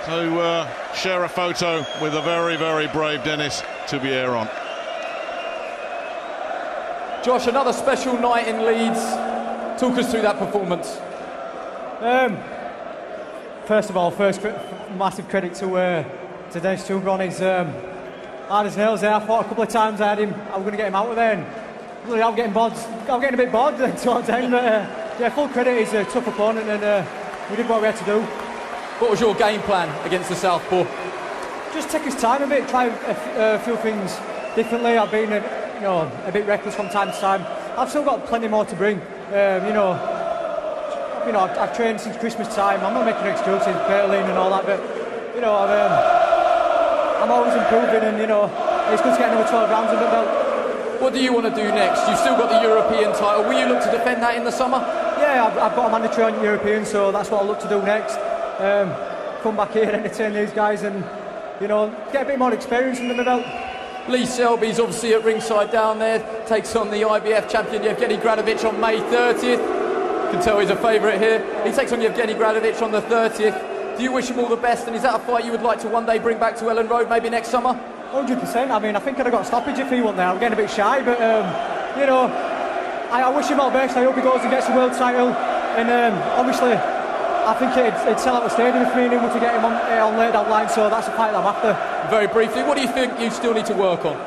Speaker 3: to share a photo with a very, very brave Dennis Tubieron.
Speaker 7: Josh, another special night in Leeds. Talk us through that performance.
Speaker 9: First of all, massive credit to Dennis Tubieron. He's hard as nails there. I thought a couple of times I was going to get him out of there, and really I'm getting a bit bored towards the end. But yeah, full credit. He's a tough opponent, and we did what we had to do.
Speaker 7: What was your game plan against the Southpaw?
Speaker 9: Just take his time a bit, try a few things differently. I've been a bit reckless from time to time. I've still got plenty more to bring. I've trained since Christmas time. I'm not making excuses, Berlin and all that, but I'm always improving, and it's good to get another 12 rounds under the belt.
Speaker 7: What do you want to do next? You've still got the European title. Will you look to defend that in the summer?
Speaker 9: Yeah, I've got a mandatory on European, so that's what I'll look to do next. Come back here, entertain these guys, and get a bit more experience under the belt.
Speaker 7: Lee Selby's obviously at ringside down there, takes on the IBF champion Yevgeny Gradovic on May 30th. You can tell he's a favourite here. He takes on Yevgeny Gradovic on the 30th. Do you wish him all the best, and is that a fight you would like to one day bring back to Ellen Road, maybe next summer?
Speaker 9: 100%. I mean, I think I'd have got a stoppage if he wasn't there. I'm getting a bit shy, but I wish him all the best. I hope he goes and gets the world title, and obviously I think it'd sell out the stadium if me and him were to get him on laid out line, so that's a fight that I'm after.
Speaker 7: Very briefly, what do you think you still need to work on?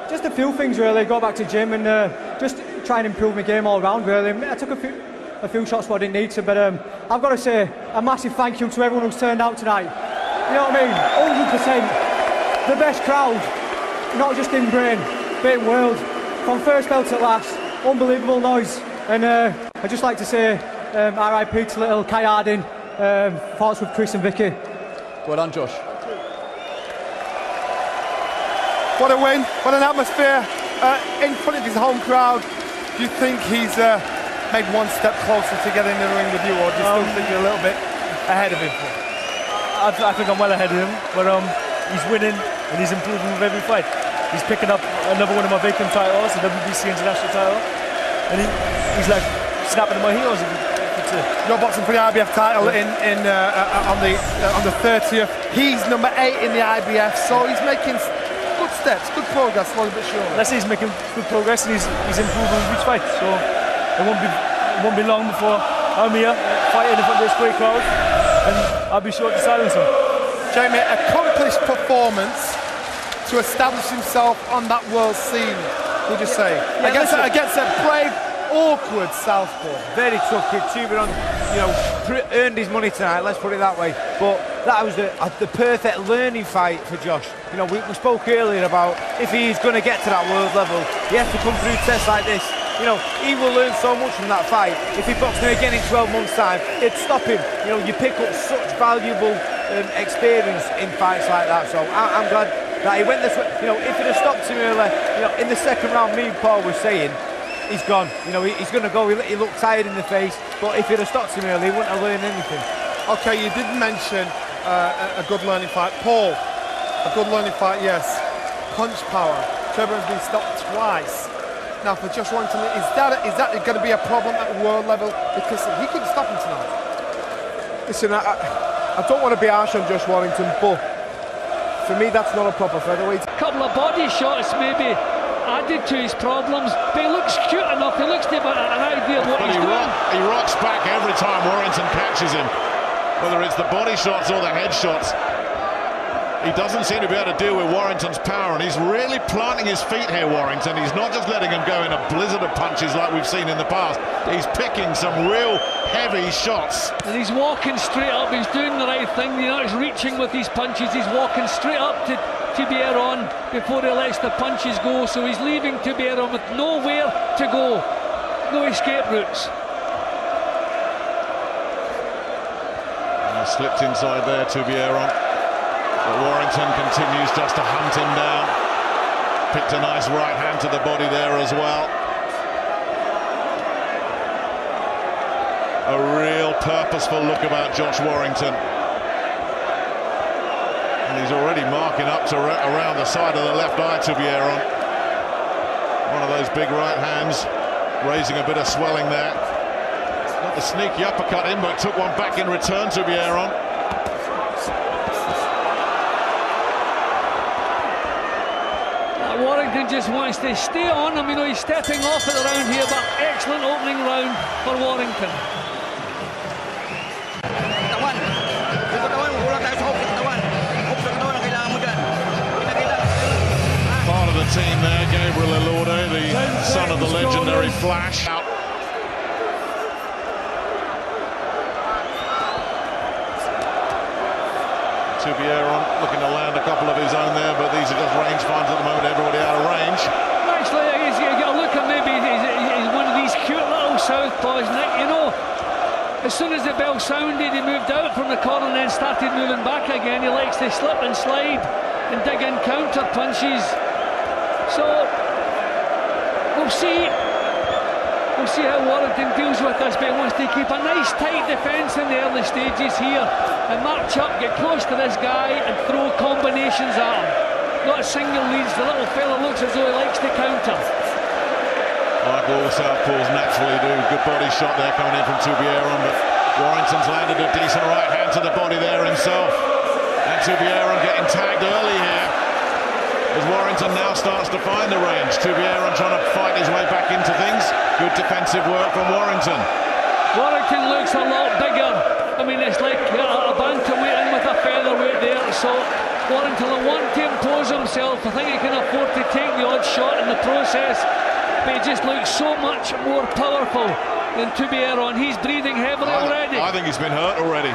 Speaker 9: Just a few things really, go back to gym and just try and improve my game all round really. I took a few shots where I didn't need to, but I've got to say a massive thank you to everyone who's turned out tonight. You know what I mean? 100%. The best crowd, not just in Britain, but in world. From first bell to last, unbelievable noise. And I'd just like to say RIP to little Kai Harding. Thoughts with Chris and Vicky.
Speaker 7: Well done, Josh.
Speaker 6: What a win, what an atmosphere in front of his home crowd. Do you think he's made one step closer to getting in the ring with you, or do you still think you're a little bit ahead of him?
Speaker 10: I think I'm well ahead of him, but he's winning and he's improving with every fight. He's picking up another one of my vacant titles, the WBC international title, and he's like snapping at my heels.
Speaker 6: You're boxing for the IBF title on the 30th. He's number 8 in the IBF, so he's making good steps, good progress, slowly but surely.
Speaker 10: Let's say he's making good progress and he's improving with each fight. So it won't be long before I'm here fighting in front of this great crowd, and I'll be sure to silence him.
Speaker 6: Jamie, accomplished performance to establish himself on that world scene, would you say? Against a brave, awkward southpaw.
Speaker 11: Very tough kid. Tubieron, earned his money tonight, let's put it that way. But that was the perfect learning fight for Josh. We spoke earlier about if he's going to get to that world level, he has to come through tests like this. He will learn so much from that fight. If he boxed him again in 12 months' time, it'd stop him. You pick up such valuable experience in fights like that. So I'm glad that he went this way. If he'd have stopped him earlier, in the second round, me and Paul were saying, he's gone. He's going to go. He looked tired in the face. But if he'd have stopped him early, he wouldn't have learned anything.
Speaker 6: Okay, you did mention a good learning fight. Paul, a good learning fight, yes. Punch power. Tubieron's been stopped twice. Now for Josh Warrington, is that going to be a problem at world level? Because he couldn't stop him tonight.
Speaker 11: Listen, I don't want to be harsh on Josh Warrington, but for me that's not a proper featherweight.
Speaker 4: A couple of body shots maybe added to his problems, but he looks cute enough. He looks to have an idea of what he's doing.
Speaker 3: He rocks back every time Warrington catches him, whether it's the body shots or the head shots. He doesn't seem to be able to deal with Warrington's power, and he's really planting his feet here, Warrington. He's not just letting him go in a blizzard of punches like we've seen in the past. He's picking some real heavy shots.
Speaker 4: And he's walking straight up. He's doing the right thing. He's reaching with his punches. He's walking straight up to Tubieron before he lets the punches go. So he's leaving Tubieron with nowhere to go. No escape routes.
Speaker 3: And he slipped inside there, Tubieron. But Warrington continues just to hunt him down. Picked a nice right hand to the body there as well. A real purposeful look about Josh Warrington. And he's already marking up to around the side of the left eye, Tubieron. One of those big right hands, raising a bit of swelling there. Not the sneaky uppercut in, but took one back in return, Tubieron.
Speaker 4: Warrington just wants to stay on him. He's stepping off at the round here, but excellent opening round for Warrington.
Speaker 3: Part of the team there, Gabriel Elorde, the son of the legendary Flash. Tubieron looking to land a couple of his own there, but these are just range finds at the moment, everybody out of range.
Speaker 4: Actually, you got to look at maybe he's one of these cute little southpaws, Nick. As soon as the bell sounded, he moved out from the corner and then started moving back again. He likes to slip and slide and dig in counter punches. So we'll see. We'll see how Warrington deals with this, but he wants to keep a nice tight defence in the early stages here and march up, get close to this guy and throw combinations at him. Not single leads. The little fella looks as though he likes to counter.
Speaker 3: Like all southpaws naturally do. Good body shot there coming in from Tubieron, but Warrington's landed a decent right hand to the body there himself. And Tubieron getting tagged early here as Warrington now starts to find the range. Tubieron trying to fight his way back into things. Good defensive work from Warrington.
Speaker 4: Warrington looks a lot bigger. It's like a bantamweight in with a featherweight there. So Warrington will want to impose himself. I think he can afford to take the odd shot in the process. But he just looks so much more powerful than Tubieron. He's breathing heavily already.
Speaker 3: I think he's been hurt already.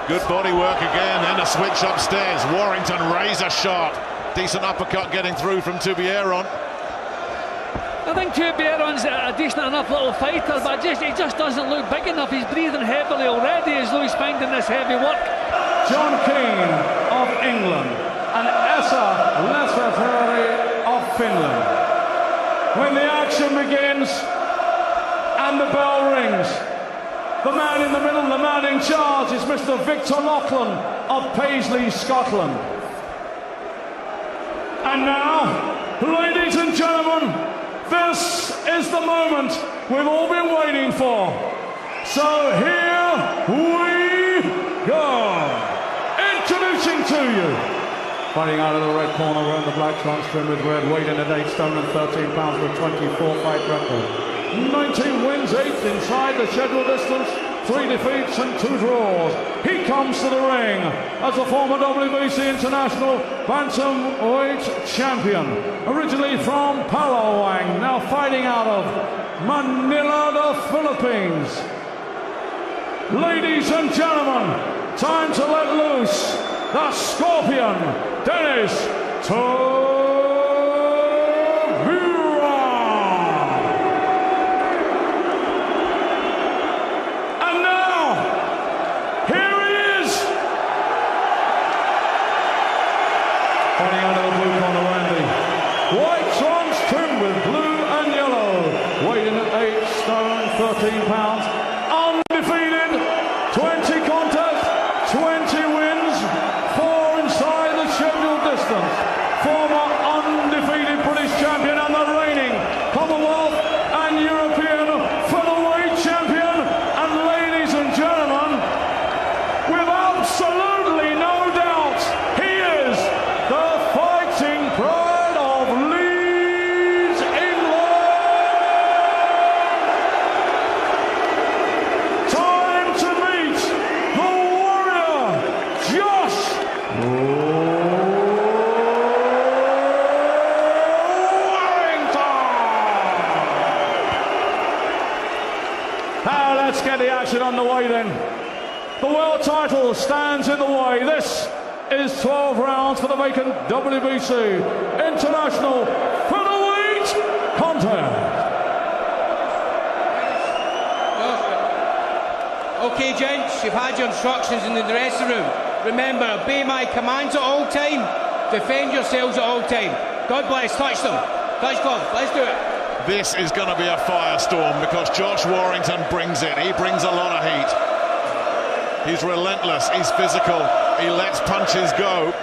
Speaker 3: Good body work again, and a switch upstairs. Warrington razor sharp. Decent uppercut getting through from Tubieron.
Speaker 4: I think Tubieron's a decent enough little fighter, but he just doesn't look big enough. He's breathing heavily already as though he's finding this heavy work.
Speaker 1: John Keane of England and Esa Lefebvre of Finland. When the action begins and the bell rings, the man in the middle, the man in charge is Mr. Victor Loughlin of Paisley, Scotland. And now, ladies and gentlemen, this is the moment we've all been waiting for. So here we go. Introducing to you, fighting out of the red corner, wearing the black trunks trimmed with red, weighing at 8 stone and 13 pounds with 24 fight record. 19 wins, 8 inside the scheduled distance, 3 defeats and 2 draws. He comes to the ring as a former WBC International Bantamweight champion, originally from Palawan, now fighting out of Manila, the Philippines. Ladies and gentlemen, time to let loose the Scorpion, Dennis Tubieron. And now, here he is. Fighting out of the blue corner, Randy. White trunks trimmed with blue and yellow. Weighing at 8 stone, 13 pounds. Undefeated, 20 contests, 20 wins, 4 inside the scheduled distance. Former undefeated British champion and the reigning Commonwealth and European featherweight champion. And ladies and gentlemen, with absolutely no doubt, he is the fighting pride of Leeds, England. Time to meet the warrior, Josh Warrington. Now let's get the action underway then. The world title stands in the way. This is 12 rounds for the vacant WBC International Featherweight contest.
Speaker 2: Okay, gents, you've had your instructions in the dressing room. Remember, obey my commands at all time. Defend yourselves at all time. God bless. Touch them. Touch gloves. Let's do it.
Speaker 3: This is going to be a firestorm because Josh Warrington brings it. He brings a lot of heat. He's relentless. He's physical. He lets punches go.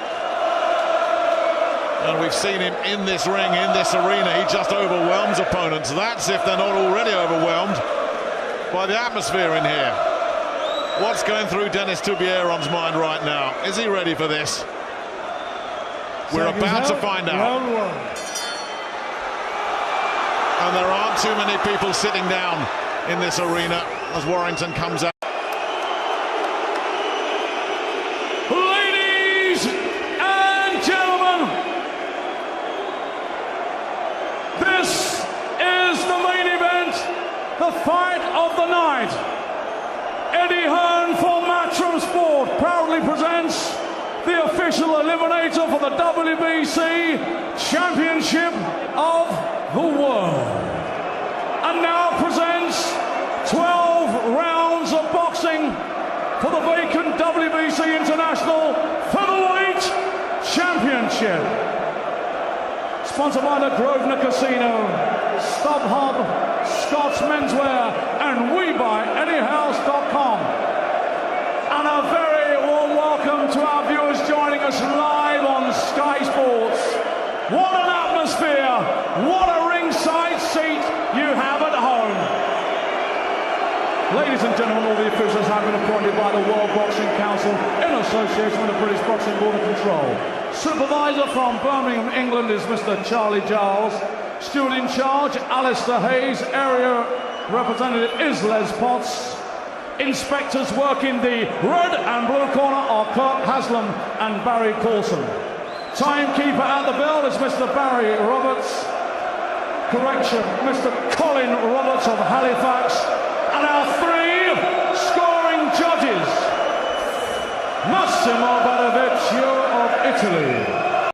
Speaker 3: And we've seen him in this ring, in this arena. He just overwhelms opponents. That's if they're not already overwhelmed by the atmosphere in here. What's going through Dennis Tubieron's mind right now? Is he ready for this? We're about to find out.
Speaker 5: Round 1.
Speaker 3: And there aren't too many people sitting down in this arena as Warrington comes out.
Speaker 1: Ladies and gentlemen, this is the main event, the fight of the night. Eddie Hearn for Matchroom Sport proudly presents the official eliminator for the WBC Championship of the World. And now presents 12 rounds of boxing for the vacant WBC International Featherweight Championship. Sponsored by the Grosvenor Casino, StubHub, Scott's Menswear, and WeBuyAnyHouse.com. And a very warm welcome to our viewers joining us live on Sky Sports. What an atmosphere, what a ringside seat you have at home. Ladies and gentlemen, all the officials have been appointed by the World Boxing Council in association with the British Boxing Board of Control. Supervisor from Birmingham, England is Mr. Charlie Giles. Steward in charge, Alistair Hayes. Area representative is Les Potts. Inspectors work in the red and blue corner are Kirk Haslam and Barry Coulson. Timekeeper at the bell is Mr. Barry Roberts. Correction, Mr. Colin Roberts of Halifax. And our 3 scoring judges, Massimo Baravecchio of Italy.